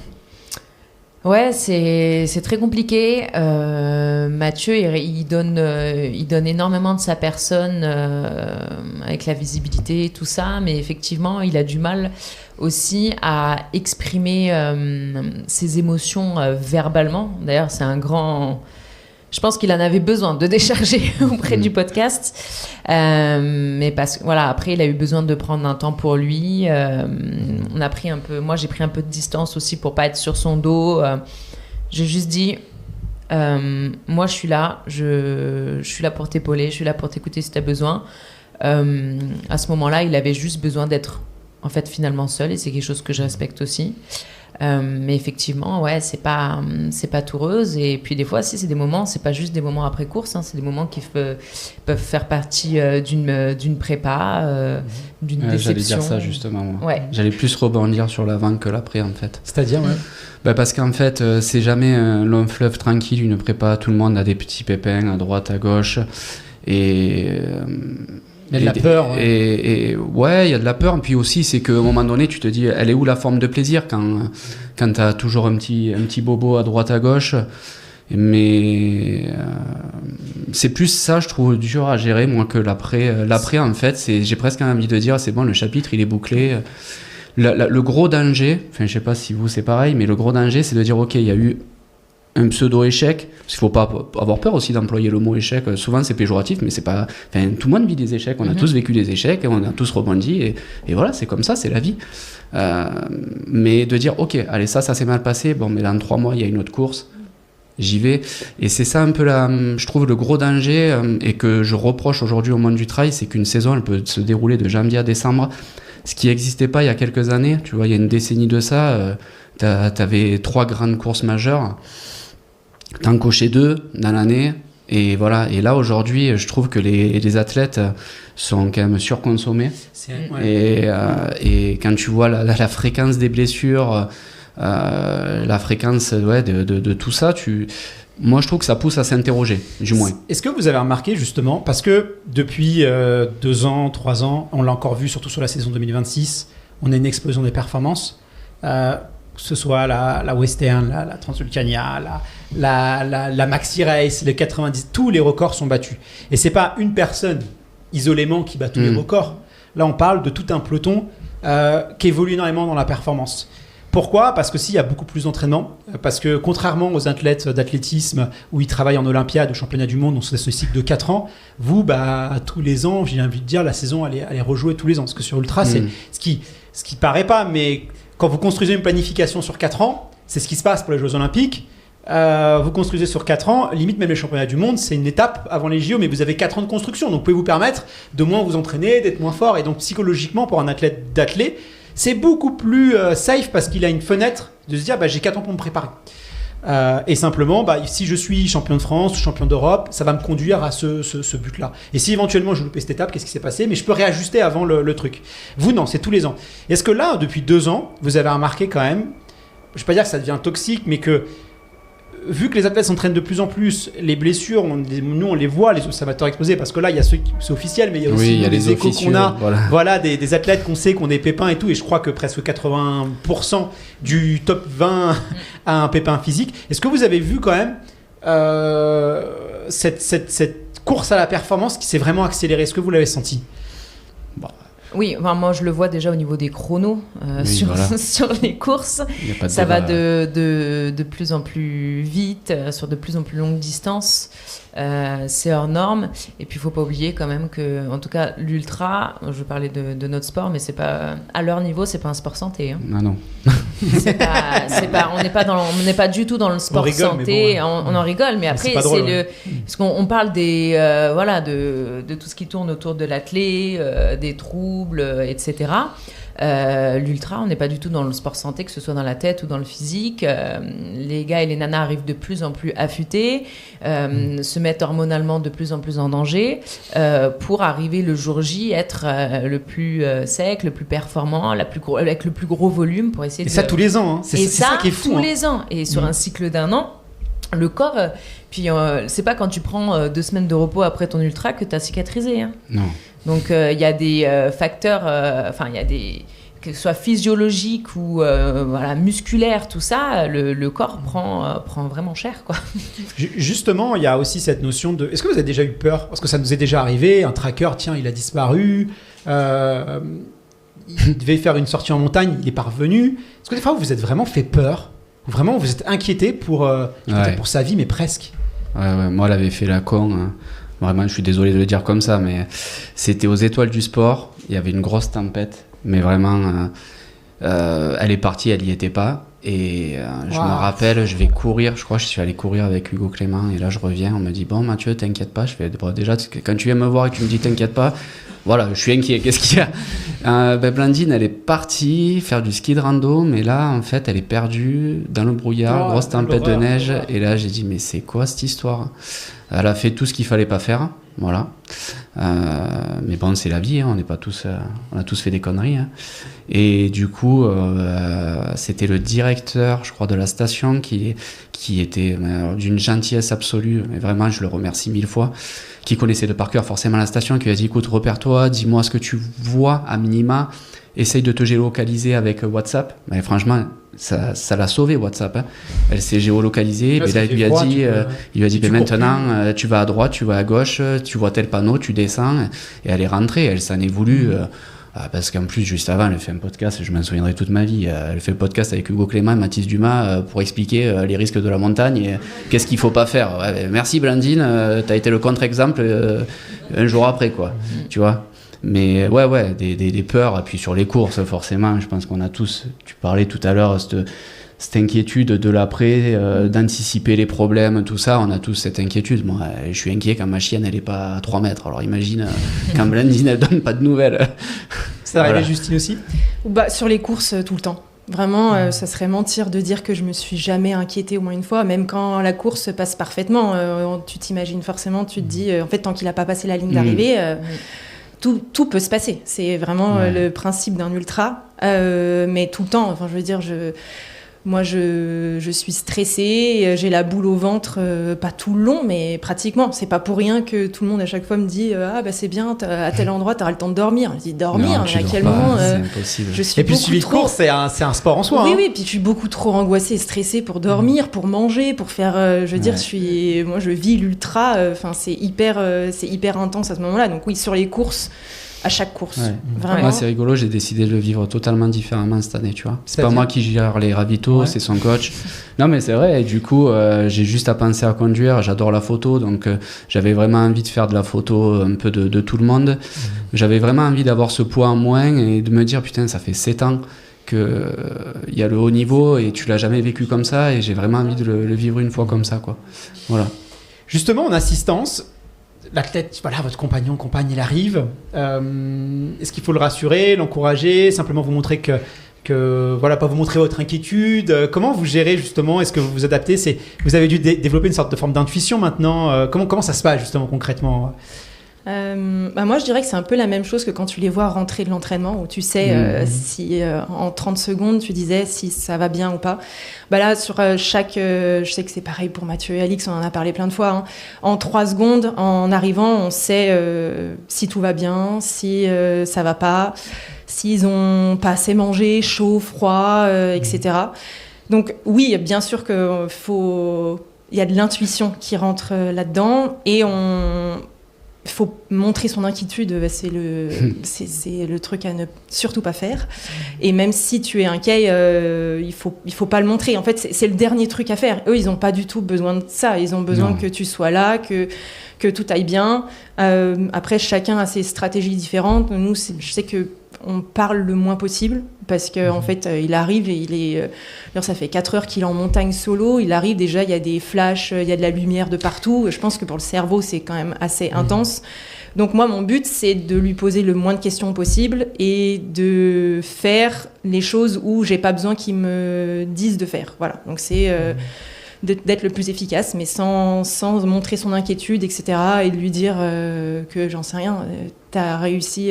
Ouais, c'est très compliqué. Mathieu, il donne énormément de sa personne avec la visibilité, tout ça, mais effectivement, il a du mal aussi à exprimer ses émotions verbalement. D'ailleurs, c'est un grand... Je pense qu'il en avait besoin de décharger auprès du podcast. Mais parce que, voilà, après, il a eu besoin de prendre un temps pour lui. Moi, j'ai pris un peu de distance aussi pour pas être sur son dos. J'ai juste dit, moi, je suis là. Je suis là pour t'épauler. Je suis là pour t'écouter si tu as besoin. À ce moment-là, il avait juste besoin d'être, en fait, finalement seul. Et c'est quelque chose que je respecte aussi. Mais effectivement, ouais, c'est pas tout rose. Et puis des fois, si c'est des moments, c'est pas juste des moments après course, hein, c'est des moments qui peuvent faire partie d'une prépa, d'une déception. J'allais dire ça justement. Moi. Ouais. J'allais plus rebondir sur l'avant que l'après en fait. C'est-à-dire, ouais. Parce qu'en fait, c'est jamais un long fleuve tranquille, une prépa. Tout le monde a des petits pépins à droite, à gauche, et il y a de la peur. Ouais, il y a de la peur. Puis aussi, c'est qu'à un moment donné, tu te dis, elle est où la forme de plaisir quand t'as toujours un petit bobo à droite, à gauche. Mais c'est plus ça, je trouve, dur à gérer, moi, que l'après. L'après, en fait, j'ai presque envie de dire, c'est bon, le chapitre, il est bouclé. Le gros danger, enfin, je sais pas si vous, c'est pareil, mais le gros danger, c'est de dire, OK, il y a eu un pseudo-échec, parce qu'il ne faut pas avoir peur aussi d'employer le mot échec. Souvent c'est péjoratif, mais c'est pas... Enfin, tout le monde vit des échecs, on a tous vécu des échecs, on a tous rebondi, et voilà, c'est comme ça, c'est la vie. Mais de dire, ok, allez, ça s'est mal passé, bon, mais dans 3 mois, il y a une autre course, j'y vais. Et c'est ça un peu, je trouve, le gros danger, et que je reproche aujourd'hui au monde du trail, c'est qu'une saison, elle peut se dérouler de janvier à décembre, ce qui n'existait pas il y a quelques années. Tu vois, il y a une décennie de ça, t'avais 3 grandes courses majeures, t'en cochais 2 dans l'année, et voilà. Et là aujourd'hui, je trouve que les athlètes sont quand même surconsommés. Et quand tu vois la fréquence des blessures, la fréquence de tout ça, moi je trouve que ça pousse à s'interroger, du moins. Est-ce que vous avez remarqué justement, parce que depuis 2 ans, 3 ans, on l'a encore vu surtout sur la saison 2026, on a une explosion des performances, que ce soit la Western, la Transvulcania, la Maxi Race, les 90, tous les records sont battus. Et c'est pas une personne isolément qui bat tous les records. Là, on parle de tout un peloton qui évolue énormément dans la performance. Pourquoi ? Parce que s'il y a beaucoup plus d'entraînement, parce que contrairement aux athlètes d'athlétisme où ils travaillent en Olympiade, au championnat du monde, donc c'est ce cycle de 4 ans, vous, tous les ans, j'ai envie de dire, la saison, elle est rejouée tous les ans. Parce que sur Ultra, c'est ce qui paraît pas, mais quand vous construisez une planification sur 4 ans, c'est ce qui se passe pour les Jeux Olympiques. Vous construisez sur 4 ans, limite même les championnats du monde, c'est une étape avant les JO, mais vous avez 4 ans de construction, donc vous pouvez vous permettre de moins vous entraîner, d'être moins fort, et donc psychologiquement pour un athlète d'athlète, c'est beaucoup plus safe parce qu'il a une fenêtre de se dire j'ai 4 ans pour me préparer. Et simplement, si je suis champion de France ou champion d'Europe, ça va me conduire à ce but-là. Et si éventuellement je loupais cette étape, qu'est-ce qui s'est passé ? Mais je peux réajuster avant le truc. Vous, non, c'est tous les ans. Est-ce que là, depuis 2 ans, vous avez remarqué quand même, je ne vais pas dire que ça devient toxique, mais que vu que les athlètes s'entraînent de plus en plus, les blessures, nous on les voit, les observateurs exposés, parce que là il y a ceux qui c'est officiel, mais il y a aussi les échos qu'on a, voilà des athlètes qu'on sait qu'on a des pépins et tout, et je crois que presque 80% du top 20 a un pépin physique. Est-ce que vous avez vu quand même cette course à la performance qui s'est vraiment accélérée ? Est-ce que vous l'avez senti ? Oui, moi je le vois déjà au niveau des chronos sur les courses. Ça va de plus en plus vite, sur de plus en plus longues distances. C'est hors norme. Et puis il ne faut pas oublier quand même que, en tout cas, l'ultra, je parlais de notre sport, mais c'est pas, à leur niveau, c'est pas un sport santé. Hein. Ah non. On n'est pas du tout dans le sport santé. On en rigole, mais après, drôle, parce qu'on parle de tout ce qui tourne autour de l'athlète, des troubles, etc. L'ultra, on n'est pas du tout dans le sport santé, que ce soit dans la tête ou dans le physique. Les gars et les nanas arrivent de plus en plus affûtés, se mettent hormonalement de plus en plus en danger pour arriver le jour J, être le plus sec, le plus performant, avec le plus gros volume pour essayer et ça tous les ans, hein. C'est ça qui est fou. Tous les ans. Et sur un cycle d'1 an, le corps, c'est pas quand tu prends 2 semaines de repos après ton ultra que tu as cicatrisé. Hein. Non. Donc il y a des facteurs, il y a des, que ce soit physiologique ou musculaire, tout ça, le corps prend vraiment cher, quoi. Justement, il y a aussi cette notion de... Est-ce que vous avez déjà eu peur ? Parce que ça nous est déjà arrivé, un tracker, tiens, il a disparu, il devait faire une sortie en montagne, il n'est pas revenu. Est-ce que des fois, vous vous êtes vraiment fait peur ? Vraiment, vous êtes inquiété pour sa vie, mais presque. Ouais, moi, elle avait fait la con. Hein. Vraiment, je suis désolé de le dire comme ça, mais c'était aux Étoiles du Sport. Il y avait une grosse tempête, mais vraiment, elle est partie, elle n'y était pas. Et je me rappelle, je vais courir, je crois que je suis allé courir avec Hugo Clément, et là je reviens, on me dit, bon Mathieu, t'inquiète pas. Je fais, bon, déjà, quand tu viens me voir et que tu me dis t'inquiète pas, voilà, je suis inquiet, qu'est-ce qu'il y a Blandine, elle est partie faire du ski de rando, mais là, en fait, elle est perdue dans le brouillard, grosse tempête de neige, et là, j'ai dit, mais c'est quoi cette histoire ? Elle a fait tout ce qu'il fallait pas faire, voilà. Mais bon, c'est la vie, hein, on a tous fait des conneries. Hein. Et du coup, c'était le directeur, je crois, de la station qui était d'une gentillesse absolue, mais vraiment, je le remercie 1000 fois, qui connaissait de par cœur forcément la station, qui lui a dit, écoute, repère-toi, dis-moi ce que tu vois à minima, essaye de te géolocaliser avec WhatsApp. Mais franchement, ça l'a sauvé WhatsApp. Hein. Elle s'est géolocalisée, mais là, il lui a dit, maintenant, tu vas à droite, tu vas à gauche, tu vois tel panneau, tu descends, et elle est rentrée, elle s'en est voulu. Parce qu'en plus, juste avant, elle fait un podcast, je m'en souviendrai toute ma vie. Elle fait le podcast avec Hugo Clément et Mathis Dumas pour expliquer les risques de la montagne et qu'est-ce qu'il ne faut pas faire. Ouais, merci Blandine, tu as été le contre-exemple un jour après, quoi. Tu vois. Mais ouais, des peurs. Et puis sur les courses, forcément, je pense qu'on a tous, tu parlais tout à l'heure, cette inquiétude de l'après, d'anticiper les problèmes, tout ça, on a tous cette inquiétude. Moi, je suis inquiet quand ma chienne, elle est pas à 3 mètres. Alors imagine, quand Blandine, elle donne pas de nouvelles. Ça arrive à Justine aussi ? Sur les courses, tout le temps. Vraiment, ça serait mentir de dire que je me suis jamais inquiétée au moins une fois, même quand la course passe parfaitement. Tu t'imagines forcément, tu te dis, en fait, tant qu'il a pas passé la ligne d'arrivée... Tout peut se passer. C'est vraiment le principe d'un ultra. Mais tout le temps, enfin, je veux dire, moi, je suis stressée, j'ai la boule au ventre, pas tout le long, mais pratiquement. C'est pas pour rien que tout le monde à chaque fois me dit c'est bien, à tel endroit, t'auras le temps de dormir. Je dis dormir, mais à quel moment c'est impossible. Je et puis suivi de course, c'est un sport en soi. Oui, puis je suis beaucoup trop angoissée et stressée pour dormir, pour manger, pour faire. Je vis l'ultra. C'est hyper intense à ce moment-là. Donc oui, sur les courses. À chaque course, vraiment. Moi, c'est rigolo, j'ai décidé de le vivre totalement différemment cette année, tu vois. C'est pas moi qui gère les ravitaux, c'est son coach. Non, mais c'est vrai, et du coup, j'ai juste à penser à conduire, j'adore la photo, donc j'avais vraiment envie de faire de la photo un peu de tout le monde. J'avais vraiment envie d'avoir ce poids en moins et de me dire, putain, ça fait 7 ans qu'il y a le haut niveau et tu l'as jamais vécu comme ça, et j'ai vraiment envie de le vivre une fois comme ça, quoi. Voilà. Justement, en assistance, l'athlète, voilà, votre compagne, il arrive. Est-ce qu'il faut le rassurer, l'encourager, simplement vous montrer pas vous montrer votre inquiétude? Comment vous gérez justement? Est-ce que vous vous adaptez? Vous avez dû développer une sorte de forme d'intuition maintenant. Comment ça se passe justement concrètement? Moi, je dirais que c'est un peu la même chose que quand tu les vois rentrer de l'entraînement, où tu sais si en 30 secondes, tu disais si ça va bien ou pas. Là, sur chaque... je sais que c'est pareil pour Mathieu et Alix, on en a parlé plein de fois. Hein. En 3 secondes, en arrivant, on sait si tout va bien, si ça va pas, s'ils ont pas assez mangé, chaud, froid, etc. Donc oui, bien sûr qu'il y a de l'intuition qui rentre là-dedans, et il faut montrer son inquiétude, c'est le truc à ne surtout pas faire. Et même si tu es inquiet, il faut pas le montrer. En fait, c'est le dernier truc à faire. Eux, ils n'ont pas du tout besoin de ça. Ils ont besoin que tu sois là, que tout aille bien. Après, chacun a ses stratégies différentes. Nous, je sais que on parle le moins possible parce que en fait il arrive et il est ça fait 4 heures qu'il est en montagne solo, il arrive déjà, il y a des flashs, il y a de la lumière de partout, je pense que pour le cerveau c'est quand même assez intense. Donc moi mon but c'est de lui poser le moins de questions possible et de faire les choses où j'ai pas besoin qu'il me dise de faire. Voilà, donc c'est d'être le plus efficace, mais sans montrer son inquiétude, etc. Et de lui dire que j'en sais rien, t'as réussi,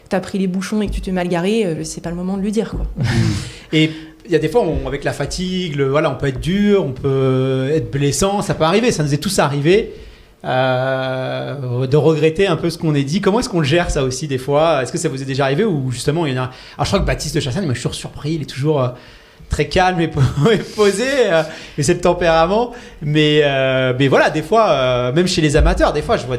t'as pris les bouchons et que tu t'es mal garé, c'est pas le moment de lui dire, quoi. Et il y a des fois, avec la fatigue, on peut être dur, on peut être blessant, ça peut arriver, ça nous est tous arrivé. De regretter un peu ce qu'on est dit. Comment est-ce qu'on le gère ça aussi des fois? Est-ce que ça vous est déjà arrivé ou justement il y en a... Alors je crois que Baptiste de Chassagne, moi je suis toujours surpris, il est toujours très calme et posé, et c'est le tempérament. Mais voilà, des fois, même chez les amateurs, des fois je vois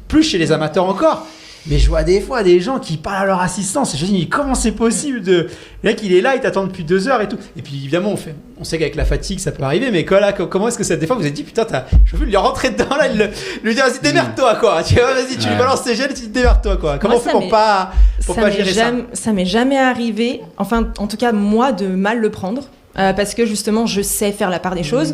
plus chez les amateurs encore. Mais je vois des fois des gens qui parlent à leur assistance. Je me dis, comment c'est possible de... Le mec, il est là, il t'attend depuis 2 heures et tout. Et puis évidemment, on sait qu'avec la fatigue, ça peut arriver. Mais comment est-ce que ça... Des fois, vous vous êtes dit, putain, je veux lui rentrer dedans, là, lui dire, vas-y, démerde-toi, quoi. Tu vois, vas-y, tu lui balances tes gels, tu dis, démerde-toi, quoi. Comment on fait pour pas gérer ça? Ça m'est jamais arrivé, enfin, en tout cas, moi, de mal le prendre. Parce que justement, je sais faire la part des choses.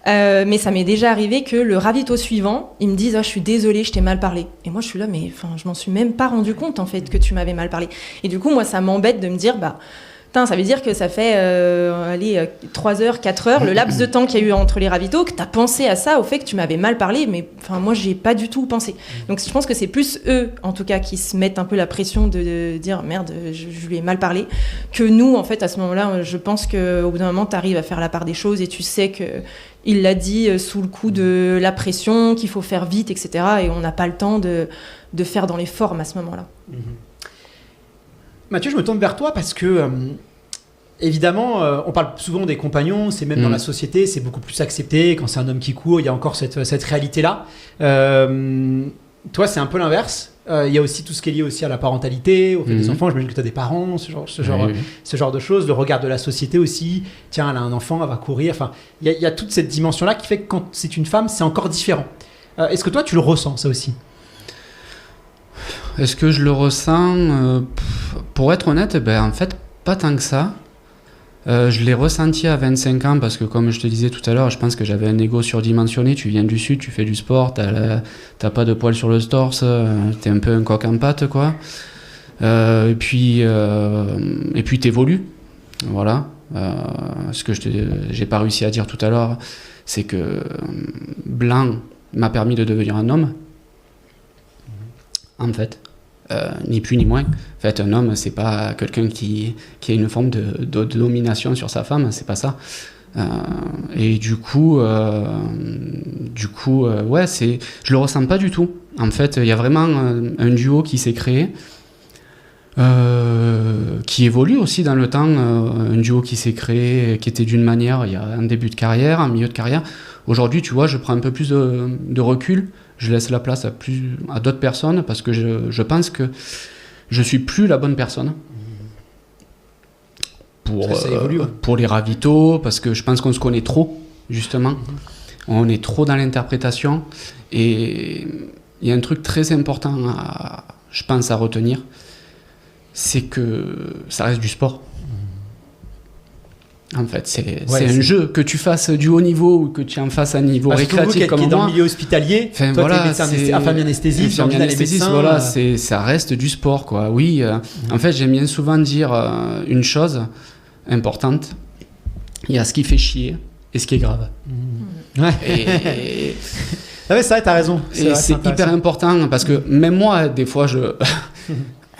Mais ça m'est déjà arrivé que le ravito suivant, ils me disent, je suis désolée, je t'ai mal parlé. Et moi, je suis là, mais je m'en suis même pas rendu compte, en fait, que tu m'avais mal parlé. Et du coup, moi, ça m'embête de me dire, ça veut dire que ça fait 3 heures, 4 heures, le laps de temps qu'il y a eu entre les ravitaux, que t'as pensé à ça, au fait que tu m'avais mal parlé, mais moi, j'y ai pas du tout pensé. Donc, je pense que c'est plus eux, en tout cas, qui se mettent un peu la pression de dire, merde, je lui ai mal parlé, que nous, en fait, à ce moment-là, je pense qu'au bout d'un moment, t'arrives à faire la part des choses et tu sais que il l'a dit sous le coup de la pression, qu'il faut faire vite, etc. Et on n'a pas le temps de faire dans les formes à ce moment-là. Mathieu, je me tourne vers toi parce que, évidemment, on parle souvent des compagnons, c'est même dans la société, c'est beaucoup plus accepté. Quand c'est un homme qui court, il y a encore cette réalité-là. Toi, c'est un peu l'inverse. Il y a aussi tout ce qui est lié aussi à la parentalité, au fait des enfants. J'imagine que tu as des parents, ce genre de choses, le regard de la société aussi. Tiens, elle a un enfant, elle va courir. Enfin, il y a toute cette dimension-là qui fait que quand c'est une femme, c'est encore différent. Est-ce que toi, tu le ressens, ça aussi? Est-ce que je le ressens? Pour être honnête, en fait, pas tant que ça. Je l'ai ressenti à 25 ans parce que, comme je te disais tout à l'heure, je pense que j'avais un ego surdimensionné. Tu viens du sud, tu fais du sport, t'as pas de poils sur le torse, t'es un peu un coq en pâte, quoi. Et puis t'évolues. Voilà. Ce que j'ai pas réussi à dire tout à l'heure, c'est que blanc m'a permis de devenir un homme. En fait. Ni plus ni moins. En fait, un homme, c'est pas quelqu'un qui a une forme de domination sur sa femme, c'est pas ça. Et du coup, ouais, je le ressens pas du tout. En fait, il y a vraiment un duo qui s'est créé, qui évolue aussi dans le temps. Un duo qui s'est créé, qui était d'une manière, il y a un début de carrière, un milieu de carrière. Aujourd'hui, tu vois, je prends un peu plus de recul. Je laisse la place à d'autres personnes parce que je pense que je suis plus la bonne personne pour les ravitaux, parce que je pense qu'on se connaît trop, justement. On est trop dans l'interprétation. Et il y a un truc très important, je pense, à retenir, c'est que ça reste du sport. En fait, c'est un jeu. Que tu fasses du haut niveau ou que tu en fasses un niveau récréatif comme moi. Dans le milieu hospitalier, toi, voilà, t'es infirmier anesthésiste, voilà, ça reste du sport, quoi. Oui, en fait, j'aime bien souvent dire une chose importante. Il y a ce qui fait chier et ce qui est grave. Ouais. Ah ouais, c'est vrai, t'as raison. C'est hyper important parce que même moi, des fois,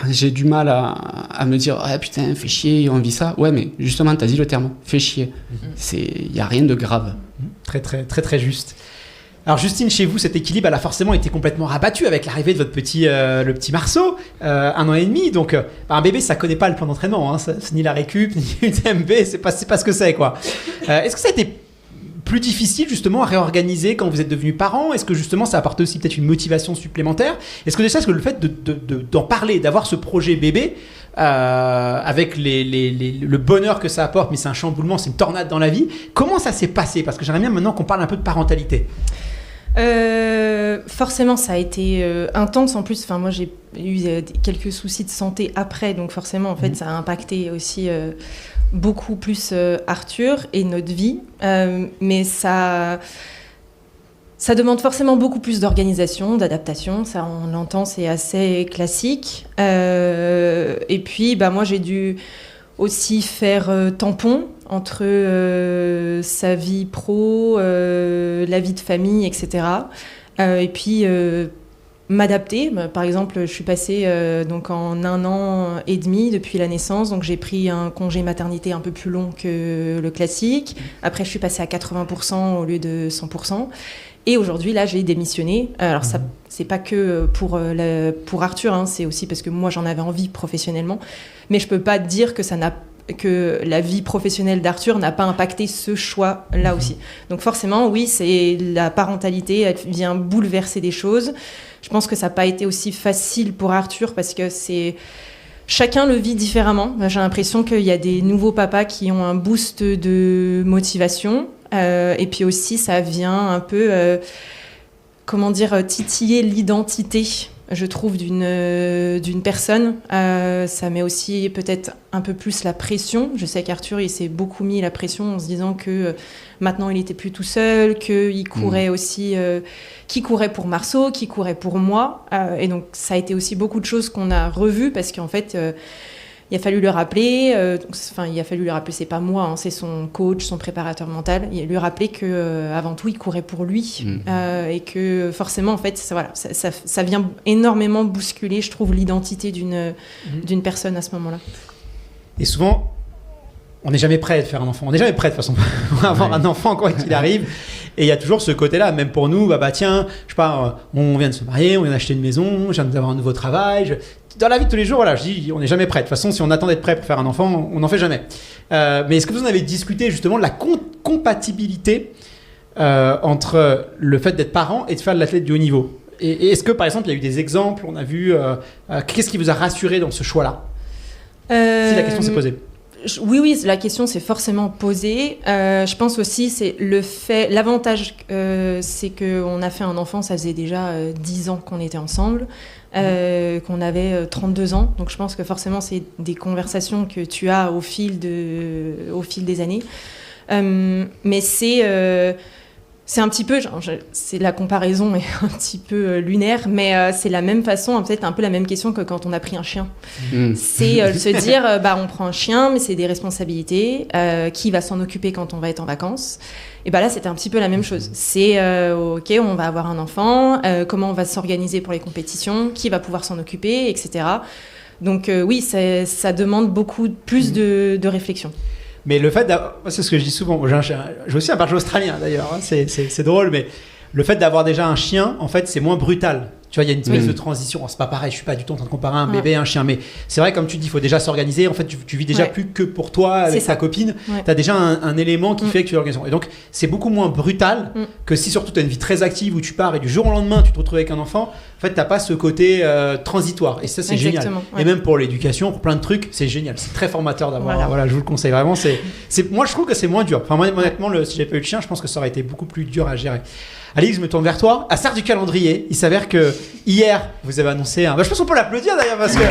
j'ai du mal à me dire putain, fais chier, on vit ça. Ouais, mais justement, t'as dit le terme, fais chier. Il n'y a rien de grave. Très, très, très, très juste. Alors, Justine, chez vous, cet équilibre, elle a forcément été complètement rabattu avec l'arrivée de votre le petit Marceau, 1 an et demi. Donc, un bébé, ça connaît pas le plan d'entraînement. Hein. C'est ni la récup, ni l'UTMB, c'est pas ce que c'est, quoi. Est-ce que ça a été plus difficile justement à réorganiser quand vous êtes devenu parent? Est-ce que justement ça apporte aussi peut-être une motivation supplémentaire? Est-ce que déjà le fait d'en parler, d'avoir ce projet bébé avec le bonheur que ça apporte, mais c'est un chamboulement, c'est une tornade dans la vie, comment ça s'est passé? Parce que j'aimerais bien maintenant qu'on parle un peu de parentalité. forcément, ça a été intense. En plus, enfin, moi, j'ai eu quelques soucis de santé après, donc forcément, en fait, ça a impacté aussi beaucoup plus Arthur et notre vie. Mais ça demande forcément beaucoup plus d'organisation, d'adaptation. Ça, on l'entend, c'est assez classique. Et puis, moi, j'ai dû aussi faire tampon entre sa vie pro, la vie de famille, etc. Et puis m'adapter. Par exemple, je suis passée donc en 1 an et demi depuis la naissance, donc j'ai pris un congé maternité un peu plus long que le classique. Après, je suis passée à 80% au lieu de 100%. Et aujourd'hui, là, j'ai démissionné. Alors, ça, c'est pas que pour Arthur, hein, c'est aussi parce que moi, j'en avais envie professionnellement. Mais je peux pas dire que la vie professionnelle d'Arthur n'a pas impacté ce choix-là aussi. Donc forcément, oui, c'est la parentalité, elle vient bouleverser des choses. Je pense que ça n'a pas été aussi facile pour Arthur parce que chacun le vit différemment. J'ai l'impression qu'il y a des nouveaux papas qui ont un boost de motivation. Et puis aussi, ça vient un peu, titiller l'identité, je trouve, d'une personne. Ça met aussi peut-être un peu plus la pression. Je sais qu'Arthur, il s'est beaucoup mis la pression en se disant que maintenant, il n'était plus tout seul, qu'il courait aussi, qui courait pour Marceau, qui courait pour moi. Et donc, ça a été aussi beaucoup de choses qu'on a revues parce qu'en fait... il a fallu le rappeler, c'est pas moi, hein, c'est son coach, son préparateur mental. Il a lui rappeler qu'avant tout, il courait pour lui. Et que forcément, en fait, ça vient énormément bousculer, je trouve, l'identité d'une personne à ce moment-là. Et souvent, on n'est jamais prêt de faire un enfant. On n'est jamais prêt de toute façon pour avoir un enfant quoi qu'il arrive. Et il y a toujours ce côté-là, même pour nous, tiens, je sais pas, on vient de se marier, on vient d'acheter une maison, je viens d'avoir un nouveau travail. Dans la vie de tous les jours, voilà, je dis, on n'est jamais prêt. De toute façon, si on attend d'être prêt pour faire un enfant, on n'en fait jamais. Mais est-ce que vous en avez discuté justement de la compatibilité entre le fait d'être parent et de faire de l'athlète du haut niveau ? Et est-ce que, par exemple, il y a eu des exemples, on a vu, qu'est-ce qui vous a rassuré dans ce choix-là ? Si la question s'est posée. Oui, la question s'est forcément posée. Je pense aussi, l'avantage, c'est qu'on a fait un enfant, ça faisait déjà 10 ans qu'on était ensemble, qu'on avait 32 ans. Donc je pense que forcément, c'est des conversations que tu as au fil des années. Mais c'est un petit peu, c'est la comparaison est un petit peu lunaire, mais c'est la même façon, peut-être un peu la même question que quand on a pris un chien. C'est se dire, on prend un chien, mais c'est des responsabilités. Qui va s'en occuper quand on va être en vacances ? Et là, c'était un petit peu la même chose. C'est, ok, on va avoir un enfant, comment on va s'organiser pour les compétitions, qui va pouvoir s'en occuper, etc. Donc oui, ça demande beaucoup plus de réflexion. Mais le fait d'avoir, c'est ce que je dis souvent, j'ai aussi un berger australien d'ailleurs, hein, c'est drôle, mais le fait d'avoir déjà un chien, en fait, c'est moins brutal. Tu vois, il y a une espèce de transition. C'est pas pareil, je suis pas du tout en train de comparer un bébé et un chien, mais c'est vrai, comme tu dis, il faut déjà s'organiser. En fait, tu vis déjà plus que pour toi avec ta copine. Tu as déjà un élément qui fait que tu es organisé. Et donc, c'est beaucoup moins brutal que si surtout tu as une vie très active où tu pars et du jour au lendemain, tu te retrouves avec un enfant. En fait, tu n'as pas ce côté transitoire. Et ça, c'est génial. Ouais. Et même pour l'éducation, pour plein de trucs, c'est génial. C'est très formateur d'avoir. Voilà, je vous le conseille vraiment. Moi, je trouve que c'est moins dur. Enfin, moi, honnêtement, si j'avais pas eu le chien, je pense que ça aurait été beaucoup plus dur à gérer. Alix, je me tourne vers toi. À Sarre du calendrier, il s'avère que hier, vous avez annoncé je pense qu'on peut l'applaudir d'ailleurs parce que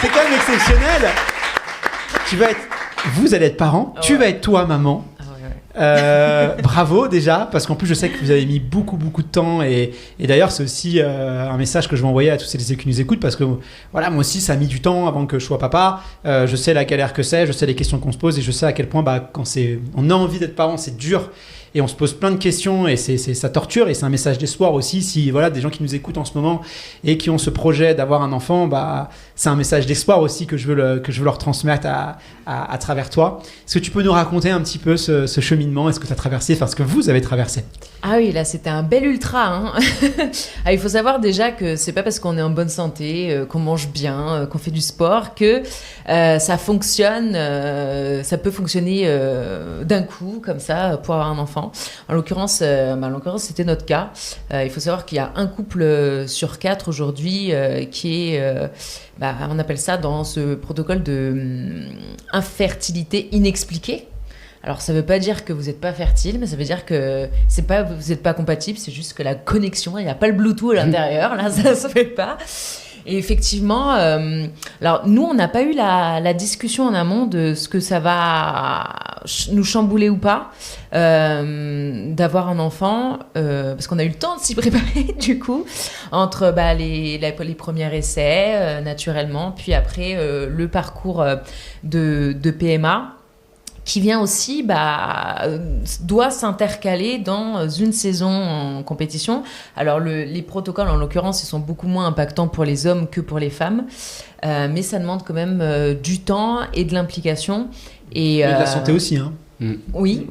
c'est quand même exceptionnel. Vous allez être parent, tu vas être toi maman. Bravo déjà, parce qu'en plus je sais que vous avez mis beaucoup de temps et d'ailleurs c'est aussi un message que je vais envoyer à tous ceux qui nous écoutent parce que voilà, moi aussi ça a mis du temps avant que je sois papa. Je sais la galère que c'est, je sais les questions qu'on se pose et je sais à quel point quand on a envie d'être parent, c'est dur. Et on se pose plein de questions et ça torture et c'est un message d'espoir aussi si voilà des gens qui nous écoutent en ce moment et qui ont ce projet d'avoir un enfant, c'est un message d'espoir aussi que je veux leur transmettre à travers toi. Est-ce que tu peux nous raconter un petit peu ce cheminement, ce que tu as traversé, ce que vous avez traversé? Ah oui, là c'était un bel ultra. Hein. Il faut savoir déjà que c'est pas parce qu'on est en bonne santé, qu'on mange bien, qu'on fait du sport que ça fonctionne, ça peut fonctionner d'un coup comme ça pour avoir un enfant. En l'occurrence, c'était notre cas. Il faut savoir qu'il y a un couple sur 4 aujourd'hui qui est, on appelle ça dans ce protocole de infertilité inexpliquée. Alors, ça veut pas dire que vous n'êtes pas fertile, mais ça veut dire que vous n'êtes pas compatible, c'est juste que la connexion, il n'y a pas le Bluetooth à l'intérieur, là, ça se fait pas. Et effectivement, alors nous, on n'a pas eu la discussion en amont de ce que ça va nous chambouler ou pas, d'avoir un enfant, parce qu'on a eu le temps de s'y préparer, du coup, entre les premiers essais, naturellement, puis après le parcours de PMA, qui vient aussi, doit s'intercaler dans une saison en compétition. Alors, les protocoles, en l'occurrence, ils sont beaucoup moins impactants pour les hommes que pour les femmes, mais ça demande quand même du temps et de l'implication. Et de la santé aussi, hein. Oui.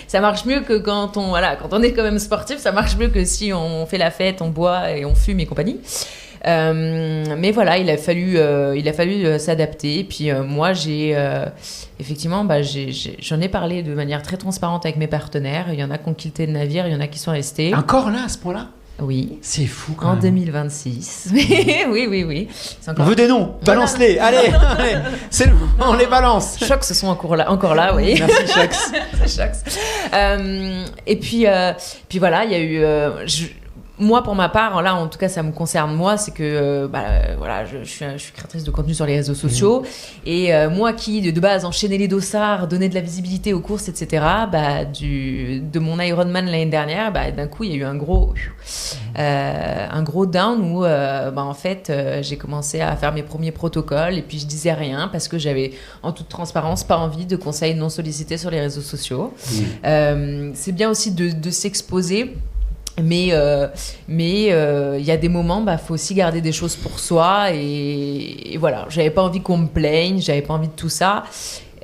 Ça marche mieux que quand on est quand même sportif, ça marche mieux que si on fait la fête, on boit et on fume et compagnie. Mais voilà, il a fallu s'adapter. Puis moi, effectivement, j'en ai parlé de manière très transparente avec mes partenaires. Il y en a qui ont quitté le navire, il y en a qui sont restés. Encore là, à ce point-là? Oui. C'est fou quand en même. 2026. Oui. C'est encore... On veut des noms, balance-les, allez, c'est bon, on les balance. Chocs sont encore là, oui. Merci Chocs. Et puis voilà, il y a eu... moi, pour ma part, là, en tout cas, ça me concerne moi, c'est que je suis créatrice de contenu sur les réseaux sociaux. Et moi qui, de base, enchaînais les dossards, donnais de la visibilité aux courses, etc., de mon Ironman l'année dernière, d'un coup, il y a eu un gros down où, en fait, j'ai commencé à faire mes premiers protocoles et puis je disais rien parce que j'avais, en toute transparence, pas envie de conseils non sollicités sur les réseaux sociaux. C'est bien aussi de s'exposer. Mais il y a des moments, faut aussi garder des choses pour soi et voilà, j'avais pas envie qu'on me plaigne, j'avais pas envie de tout ça.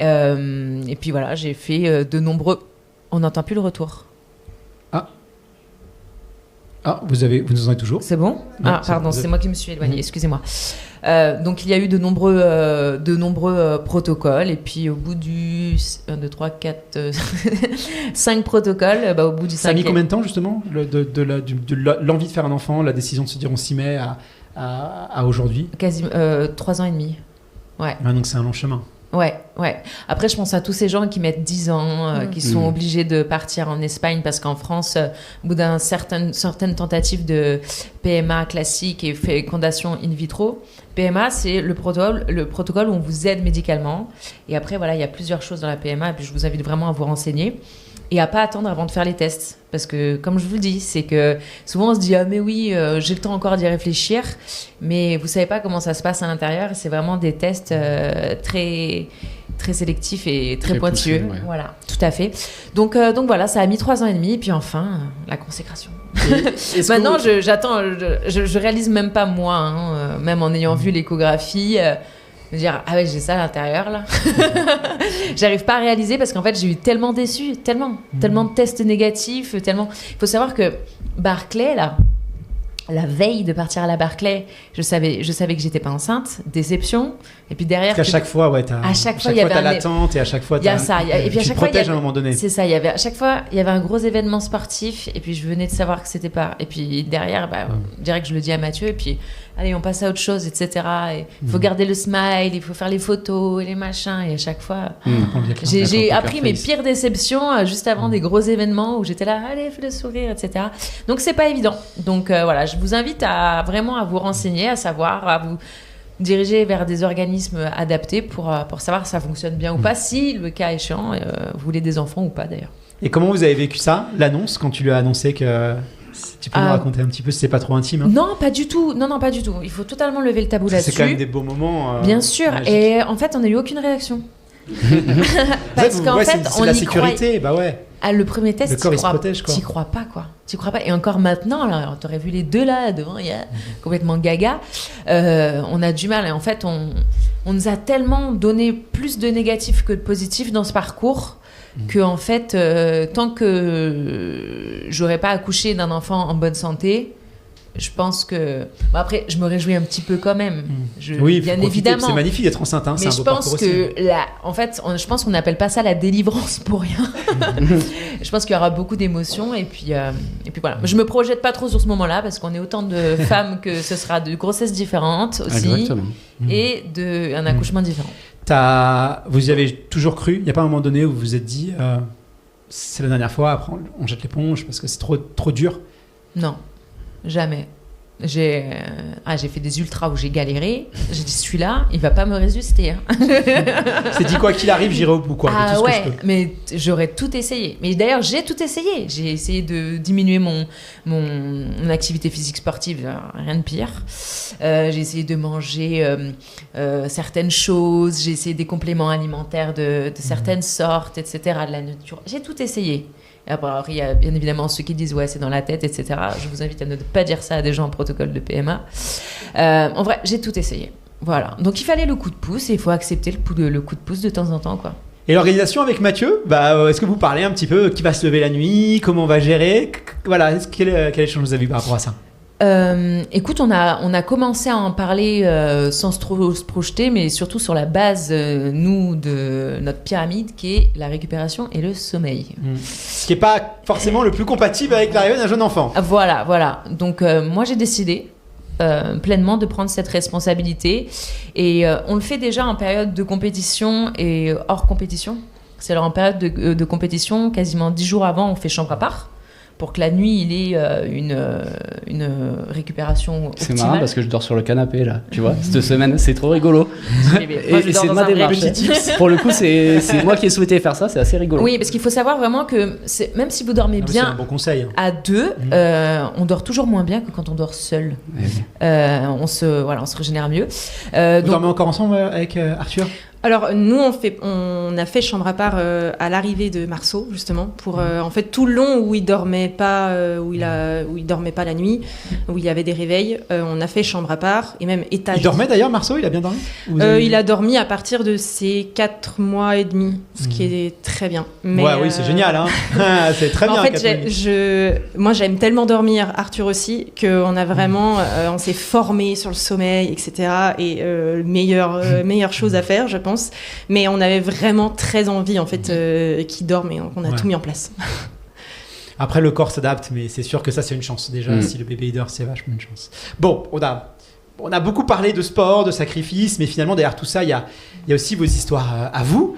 Et puis voilà, j'ai fait de nombreux... On n'entend plus le retour. Vous nous en êtes toujours? C'est bon? Pardon, c'est moi qui me suis éloignée, excusez-moi. Donc il y a eu de nombreux protocoles et puis au bout du 1, 2, 3, 4, 5 protocoles, au bout du 5e... Ça a mis combien de temps justement de l'envie de faire un enfant, la décision de se dire on s'y met à aujourd'hui? Quasiment 3 ans et demi. Ouais. Donc c'est un long chemin. Ouais. Après, je pense à tous ces gens qui mettent 10 ans, qui sont obligés de partir en Espagne parce qu'en France, au bout d'une certaine tentative de PMA classique et fécondation in vitro, PMA, c'est le protocole où on vous aide médicalement. Et après, voilà, il y a plusieurs choses dans la PMA et puis je vous invite vraiment à vous renseigner et à pas attendre avant de faire les tests. Parce que, comme je vous le dis, c'est que souvent on se dit « Ah mais oui, j'ai le temps encore d'y réfléchir », mais vous savez pas comment ça se passe à l'intérieur. C'est vraiment des tests très, très sélectifs et très pointueux. Poussé, ouais. Voilà, tout à fait. Donc voilà, ça a mis 3 ans et demi, et puis enfin, la consécration. Maintenant, j'attends, je réalise même pas moi, même en ayant vu l'échographie... me dire ah ouais, j'ai ça à l'intérieur là. J'arrive pas à réaliser parce qu'en fait j'ai eu tellement déçu, tellement de tests négatifs, tellement. Il faut savoir que Barclay là, la veille de partir à la Barclay, je savais que j'étais pas enceinte, déception. Et puis derrière, parce qu'à chaque fois, il y avait l'attente et à chaque fois, il y a ça. Et puis à chaque fois, à un moment donné. C'est ça. À chaque fois, il y avait un gros événement sportif et puis je venais de savoir que c'était pas. Et puis derrière, je dirais que je le dis à Mathieu et puis allez, on passe à autre chose, etc. Et il faut garder le smile, il faut faire les photos et les machins. Et à chaque fois, j'ai appris mes pires déceptions juste avant des gros événements où j'étais là, allez, fais le sourire, etc. Donc c'est pas évident. Donc voilà, je vous invite à vraiment à vous renseigner, à savoir, à vous diriger vers des organismes adaptés pour savoir si ça fonctionne bien ou pas, si le cas échéant, vous voulez des enfants ou pas d'ailleurs. Et comment vous avez vécu ça, l'annonce, quand tu lui as annoncé que... Tu peux nous raconter un petit peu si c'est pas trop intime, hein? Non, pas du tout. Non, pas du tout. Il faut totalement lever le tabou là-dessus. C'est quand même des beaux moments. Bien sûr. Magiques. Et en fait, on n'a eu aucune réaction. Parce qu'en fait, c'est on la y sécurité, croit... le premier test, le corps, il se protège, quoi. T'y crois pas, quoi. T'y crois pas. Et encore maintenant, là, t'aurais vu les deux là devant, il y a complètement gaga. On a du mal. Et en fait, on nous a tellement donné plus de négatifs que de positifs dans ce parcours. Que en fait, tant que j'aurais pas accouché d'un enfant en bonne santé, je pense que... après, je me réjouis un petit peu quand même. Oui, bien évidemment. C'est magnifique d'être enceinte, hein, mais c'est un beau parcours aussi. Je pense qu'on n'appelle pas ça la délivrance pour rien. Je pense qu'il y aura beaucoup d'émotions et puis voilà. Je me projette pas trop sur ce moment-là parce qu'on est autant de femmes que ce sera de grossesses différentes aussi. Exactement. Et un accouchement différent. Vous y avez toujours cru? Il n'y a pas un moment donné où vous vous êtes dit c'est la dernière fois, après on jette l'éponge parce que c'est trop dur? Non, jamais. J'ai fait des ultras où j'ai galéré. J'ai dit, celui-là, il va pas me résister. Hein. C'est dit, quoi qu'il arrive, j'irai au bout, quoi. De tout ce que je peux. Mais j'aurais tout essayé. Mais d'ailleurs, j'ai tout essayé. J'ai essayé de diminuer mon activité physique sportive, rien de pire. J'ai essayé de manger certaines choses. J'ai essayé des compléments alimentaires de certaines sortes, etc., de la nature. J'ai tout essayé. Après, il y a bien évidemment ceux qui disent ouais, c'est dans la tête, etc. Je vous invite à ne pas dire ça à des gens en protocole de PMA. En vrai, j'ai tout essayé. Voilà. Donc il fallait le coup de pouce et il faut accepter le coup de pouce de temps en temps, quoi. Et l'organisation avec Mathieu, est-ce que vous parlez un petit peu qui va se lever la nuit, comment on va gérer? Voilà, quel échange vous avez eu par rapport à ça? Écoute, on a commencé à en parler sans trop se projeter, mais surtout sur la base, nous, de notre pyramide, qui est la récupération et le sommeil. Ce qui n'est pas forcément le plus compatible avec l'arrivée d'un jeune enfant. Voilà. Donc, moi, j'ai décidé pleinement de prendre cette responsabilité. Et on le fait déjà en période de compétition et hors compétition. C'est-à-dire en période de compétition, quasiment 10 jours avant, on fait chambre à part. Pour que la nuit, il ait une récupération optimale. C'est marrant parce que je dors sur le canapé, là. Tu vois, cette semaine, c'est trop rigolo. Et c'est ma démarche. Pour le coup, c'est moi qui ai souhaité faire ça, c'est assez rigolo. Oui, parce qu'il faut savoir vraiment que même si vous dormez bien c'est un bon conseil. À deux, on dort toujours moins bien que quand on dort seul. On se régénère mieux. Vous dormez encore ensemble avec Arthur? Alors nous on a fait chambre à part à l'arrivée de Marceau justement pour en fait tout le long où il dormait pas où il dormait pas la nuit, où il y avait des réveils, on a fait chambre à part et même étage. Il dormait d'ailleurs, Marceau, il a bien dormi? Il a dormi à partir de ses 4 mois et demi, ce qui est très bien. Mais, oui, c'est génial, hein. C'est très bien. En fait, moi j'aime tellement dormir, Arthur aussi, qu'on a vraiment on s'est formé sur le sommeil, etc. Et meilleure chose à faire, je pense. Mais on avait vraiment très envie en fait qu'il dorme et on a tout mis en place. Après le corps s'adapte, mais c'est sûr que ça c'est une chance déjà. Si le bébé dort, c'est vachement une chance. Bon, on a beaucoup parlé de sport, de sacrifice, mais finalement derrière tout ça il y a aussi vos histoires à vous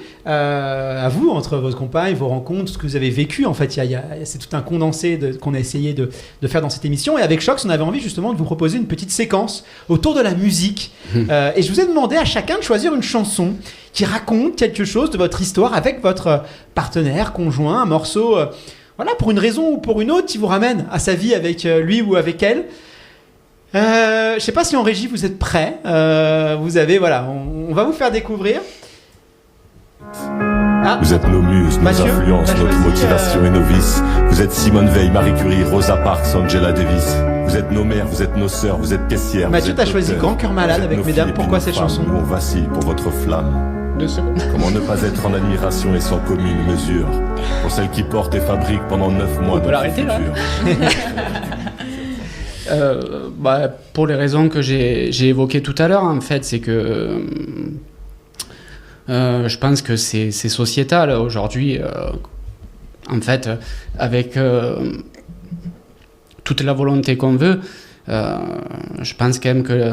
entre vos compagnes, vos rencontres, ce que vous avez vécu. En fait, c'est tout un condensé qu'on a essayé de faire dans cette émission. Et avec Shox, on avait envie justement de vous proposer une petite séquence autour de la musique. Et je vous ai demandé à chacun de choisir une chanson qui raconte quelque chose de votre histoire avec votre partenaire, conjoint, un morceau, pour une raison ou pour une autre, qui vous ramène à sa vie avec lui ou avec elle. Je sais pas si en régie vous êtes prêts. Vous avez, on va vous faire découvrir. Vous êtes nos muses, nos Mathieu, influences, notre motivation et nos vices. Vous êtes Simone Veil, Marie Curie, Rosa Parks, Angela Davis. Vous êtes nos mères, vous êtes nos sœurs, vous êtes caissières. Mathieu, t'as choisi Grand Cœur Malade avec Mesdames. Pourquoi cette chanson? Nous on vacille pour votre flamme. 2 secondes. Comment ne pas être en admiration et sans commune mesure pour celle qui porte et fabrique pendant 9 mois peut l'arrêter, là. Pour les raisons que j'ai évoquées tout à l'heure, en fait, c'est que je pense que c'est sociétal aujourd'hui. En fait, avec toute la volonté qu'on veut, je pense quand même que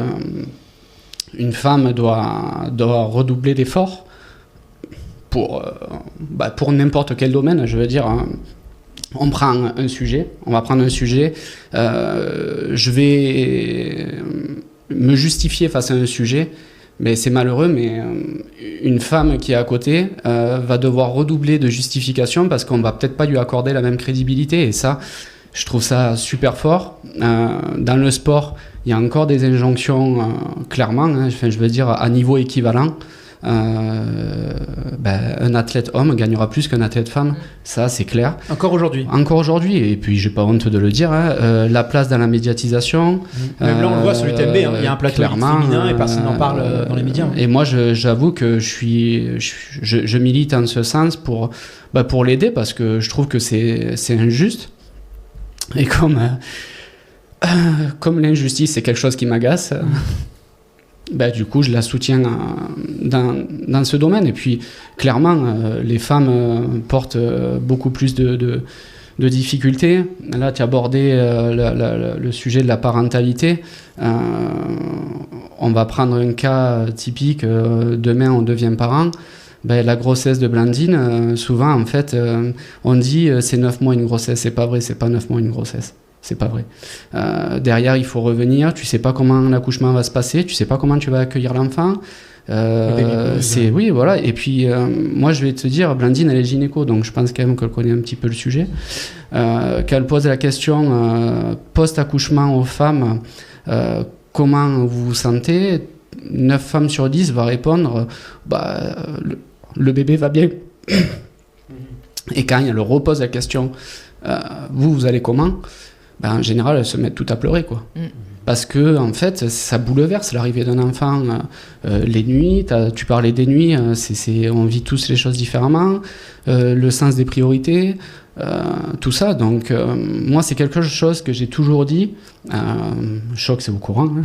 une femme doit redoubler d'efforts pour n'importe quel domaine, je veux dire. On va prendre un sujet, je vais me justifier face à un sujet, mais c'est malheureux, mais une femme qui est à côté va devoir redoubler de justification parce qu'on va peut-être pas lui accorder la même crédibilité, et ça, je trouve ça super fort. Dans le sport, il y a encore des injonctions, clairement, je veux dire, à niveau équivalent. Un athlète homme gagnera plus qu'un athlète femme, ça c'est clair. Encore aujourd'hui, et puis j'ai pas honte de le dire, la place dans la médiatisation. Même là on le voit sur l'UTMB, il y a un plateau féminin et personne n'en parle dans les médias. Et moi j'avoue que je milite en ce sens pour l'aider, parce que je trouve que c'est injuste. Et comme l'injustice c'est quelque chose qui m'agace, du coup je la soutiens dans ce domaine. Et puis clairement les femmes portent beaucoup plus de difficultés. Là tu as abordé le sujet de la parentalité. on va prendre un cas typique, demain on devient parent. La grossesse de Blandine, souvent en fait, on dit c'est 9 mois une grossesse, c'est pas vrai, c'est pas 9 mois une grossesse. C'est pas vrai. Derrière, il faut revenir. Tu sais pas comment l'accouchement va se passer. Tu sais pas comment tu vas accueillir l'enfant. Oui, voilà. Et puis, moi, je vais te dire, Blandine, elle est gynéco, donc je pense quand même qu'elle connaît un petit peu le sujet. Quand elle pose la question post-accouchement aux femmes, comment vous vous sentez, 9 femmes sur 10 vont répondre, le bébé va bien. Et quand elle repose la question, vous allez comment? En général, elles se mettent toutes à pleurer, quoi. Parce que, en fait, ça bouleverse l'arrivée d'un enfant. Les nuits, tu parlais des nuits, on vit tous les choses différemment. Le sens des priorités, tout ça. Donc, moi, c'est quelque chose que j'ai toujours dit. Choc, c'est au courant. Hein.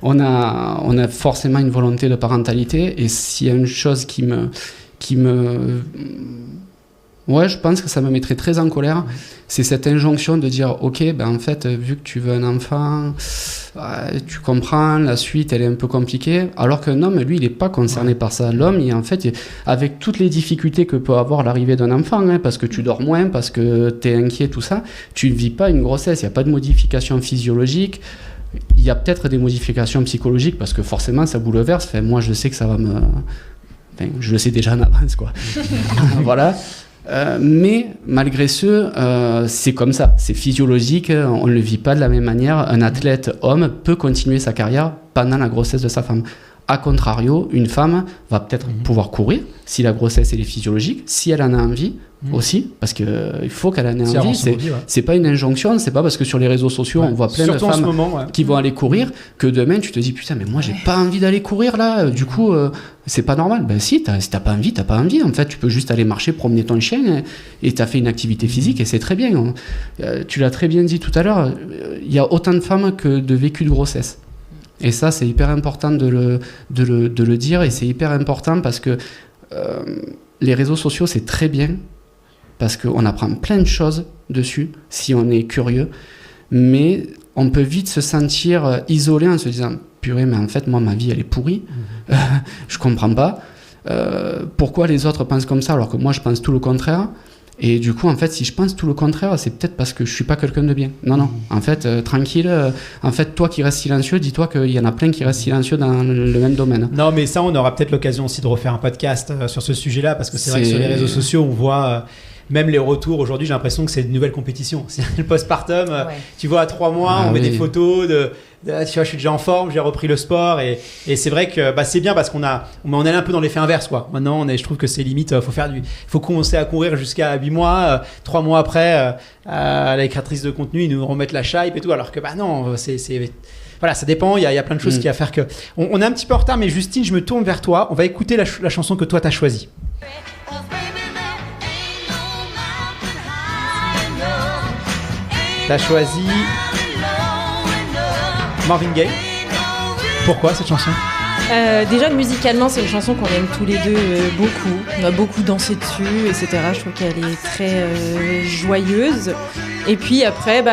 on a forcément une volonté de parentalité. Et s'il y a une chose qui me ouais, je pense que ça me mettrait très en colère. C'est cette injonction de dire, ok, en fait, vu que tu veux un enfant, tu comprends, la suite, elle est un peu compliquée. Alors qu'un homme, lui, il n'est pas concerné par ça. L'homme, en fait, avec toutes les difficultés que peut avoir l'arrivée d'un enfant, hein, parce que tu dors moins, parce que tu es inquiet, tout ça, tu ne vis pas une grossesse. Il n'y a pas de modification physiologique. Il y a peut-être des modifications psychologiques, parce que forcément, ça bouleverse. Enfin, moi, je sais que ça va me... Enfin, je le sais déjà en avance, quoi. Voilà. Mais malgré ce, c'est comme ça, c'est physiologique, on ne le vit pas de la même manière. Un athlète homme peut continuer sa carrière pendant la grossesse de sa femme. A contrario, une femme va peut-être pouvoir courir si la grossesse elle est physiologique, si elle en a envie aussi, parce qu'il faut qu'elle en ait envie. C'est pas une injonction, c'est pas parce que sur les réseaux sociaux on voit plein de femmes qui vont aller courir que demain tu te dis putain mais moi j'ai pas envie d'aller courir là, du coup c'est pas normal. Si t'as pas envie, t'as pas envie. En fait tu peux juste aller marcher, promener ton chien et t'as fait une activité physique et c'est très bien. Tu l'as très bien dit tout à l'heure, il y a autant de femmes que de vécus de grossesse. Et ça, c'est hyper important de le dire, et c'est hyper important parce que les réseaux sociaux, c'est très bien, parce qu'on apprend plein de choses dessus, si on est curieux, mais on peut vite se sentir isolé en se disant « Purée, mais en fait, moi, ma vie, elle est pourrie, je comprends pas. Pourquoi les autres pensent comme ça alors que moi, je pense tout le contraire ?» Et du coup, en fait, si je pense tout le contraire, c'est peut-être parce que je suis pas quelqu'un de bien. Non. En fait, tranquille. En fait, toi qui restes silencieux, dis-toi qu'il y en a plein qui restent silencieux dans le même domaine. Non, mais ça, on aura peut-être l'occasion aussi de refaire un podcast sur ce sujet-là, parce que c'est vrai que sur les réseaux sociaux, on voit... même les retours aujourd'hui, j'ai l'impression que c'est une nouvelle compétition. C'est le postpartum. Tu vois, à 3 mois, on met des photos tu vois, je suis déjà en forme, j'ai repris le sport et c'est vrai que c'est bien parce qu'on est un peu dans l'effet inverse, quoi. Maintenant, je trouve que c'est limite, faut commencer à courir jusqu'à 8 mois, 3 mois après, la créatrice de contenu, ils nous remettent la shape et tout, alors que non, voilà, ça dépend, il y a plein de choses qui à faire que... On est un petit peu en retard, mais Justine, je me tourne vers toi. On va écouter la chanson que toi, t'as choisie. T'as choisi Marvin Gaye. Pourquoi cette chanson ? Déjà musicalement c'est une chanson qu'on aime tous les deux beaucoup. On a beaucoup dansé dessus, etc. Je trouve qu'elle est très joyeuse. Et puis après,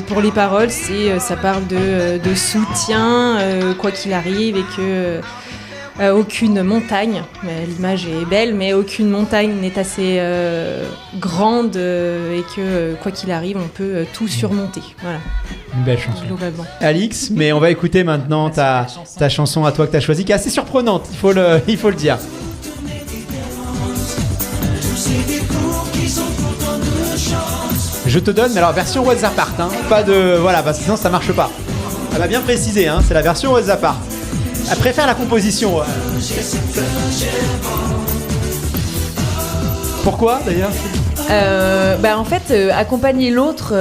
pour les paroles, ça parle de soutien, quoi qu'il arrive, et que aucune montagne, l'image est belle, mais aucune montagne n'est assez grande et que quoi qu'il arrive, on peut tout surmonter. Voilà. Une belle chanson. Globalement. Alix, mais on va écouter maintenant ta chanson à toi que tu as choisie, qui est assez surprenante, il faut le dire. Je te donne, mais alors version What's Apart, hein, pas de... Voilà, parce que sinon ça marche pas. Elle va bien préciser, hein, c'est la version What's Apart. Elle préfère la composition. Pourquoi d'ailleurs ? En fait, accompagner l'autre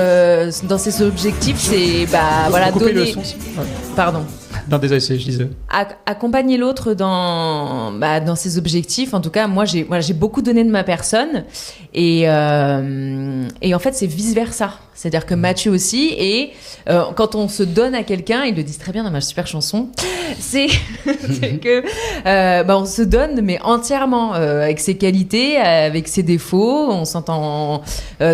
dans ses objectifs, c'est donner. Le son. Pardon. Non, désolé, je disais. Accompagner l'autre dans ses objectifs. En tout cas, moi, j'ai beaucoup donné de ma personne, et en fait, c'est vice versa. C'est-à-dire que Mathieu aussi, et quand on se donne à quelqu'un, ils le disent très bien dans ma super chanson, c'est que on se donne, mais entièrement, avec ses qualités, avec ses défauts, on s'entend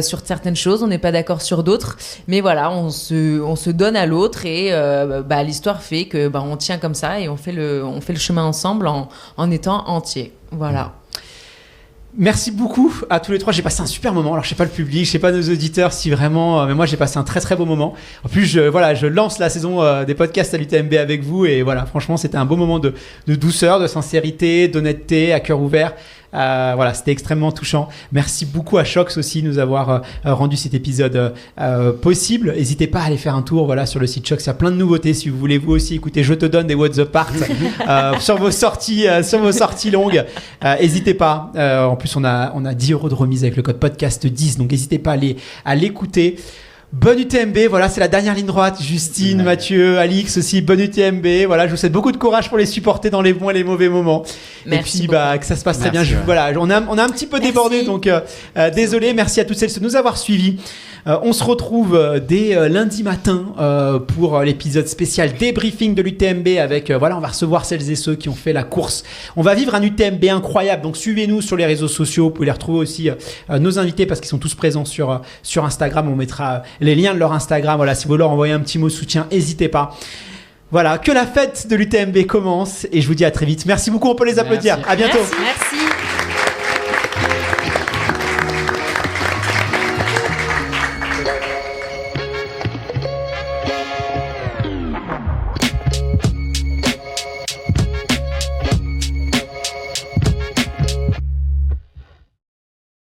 sur certaines choses, on n'est pas d'accord sur d'autres, mais voilà, on se donne à l'autre, et l'histoire fait que on tient comme ça, et on fait le chemin ensemble en étant entier. Voilà. Merci beaucoup à tous les trois. J'ai passé un super moment. Alors, je sais pas le public, je sais pas nos auditeurs si vraiment, mais moi j'ai passé un très très beau moment. En plus, je lance la saison des podcasts à l'UTMB avec vous et voilà, franchement, c'était un beau moment de douceur, de sincérité, d'honnêteté, à cœur ouvert. C'était extrêmement touchant. Merci beaucoup à Shox aussi de nous avoir rendu cet épisode possible. N'hésitez pas à aller faire un tour sur le site Shox. Il y a plein de nouveautés si vous voulez vous aussi écouter Je te donne des What's Up Part sur vos sorties longues. N'hésitez pas. En plus, on a 10 € de remise avec le code podcast 10. Donc n'hésitez pas à l'écouter. Bonne UTMB, c'est la dernière ligne droite. Justine, Mathieu, Alix aussi, bonne UTMB. Je vous souhaite beaucoup de courage pour les supporter dans les bons et les mauvais moments. Merci et puis que ça se passe très bien. On a un petit peu débordé, donc désolé. Merci à toutes celles de nous avoir suivis. On se retrouve dès lundi matin pour l'épisode spécial débriefing de l'UTMB avec on va recevoir celles et ceux qui ont fait la course. On va vivre un UTMB incroyable, donc suivez-nous sur les réseaux sociaux. Vous pouvez les retrouver aussi nos invités parce qu'ils sont tous présents sur Instagram. On mettra les liens de leur Instagram. Si vous voulez leur envoyer un petit mot de soutien, n'hésitez pas. Que la fête de l'UTMB commence et je vous dis à très vite. Merci beaucoup, on peut les applaudir. À bientôt. Merci.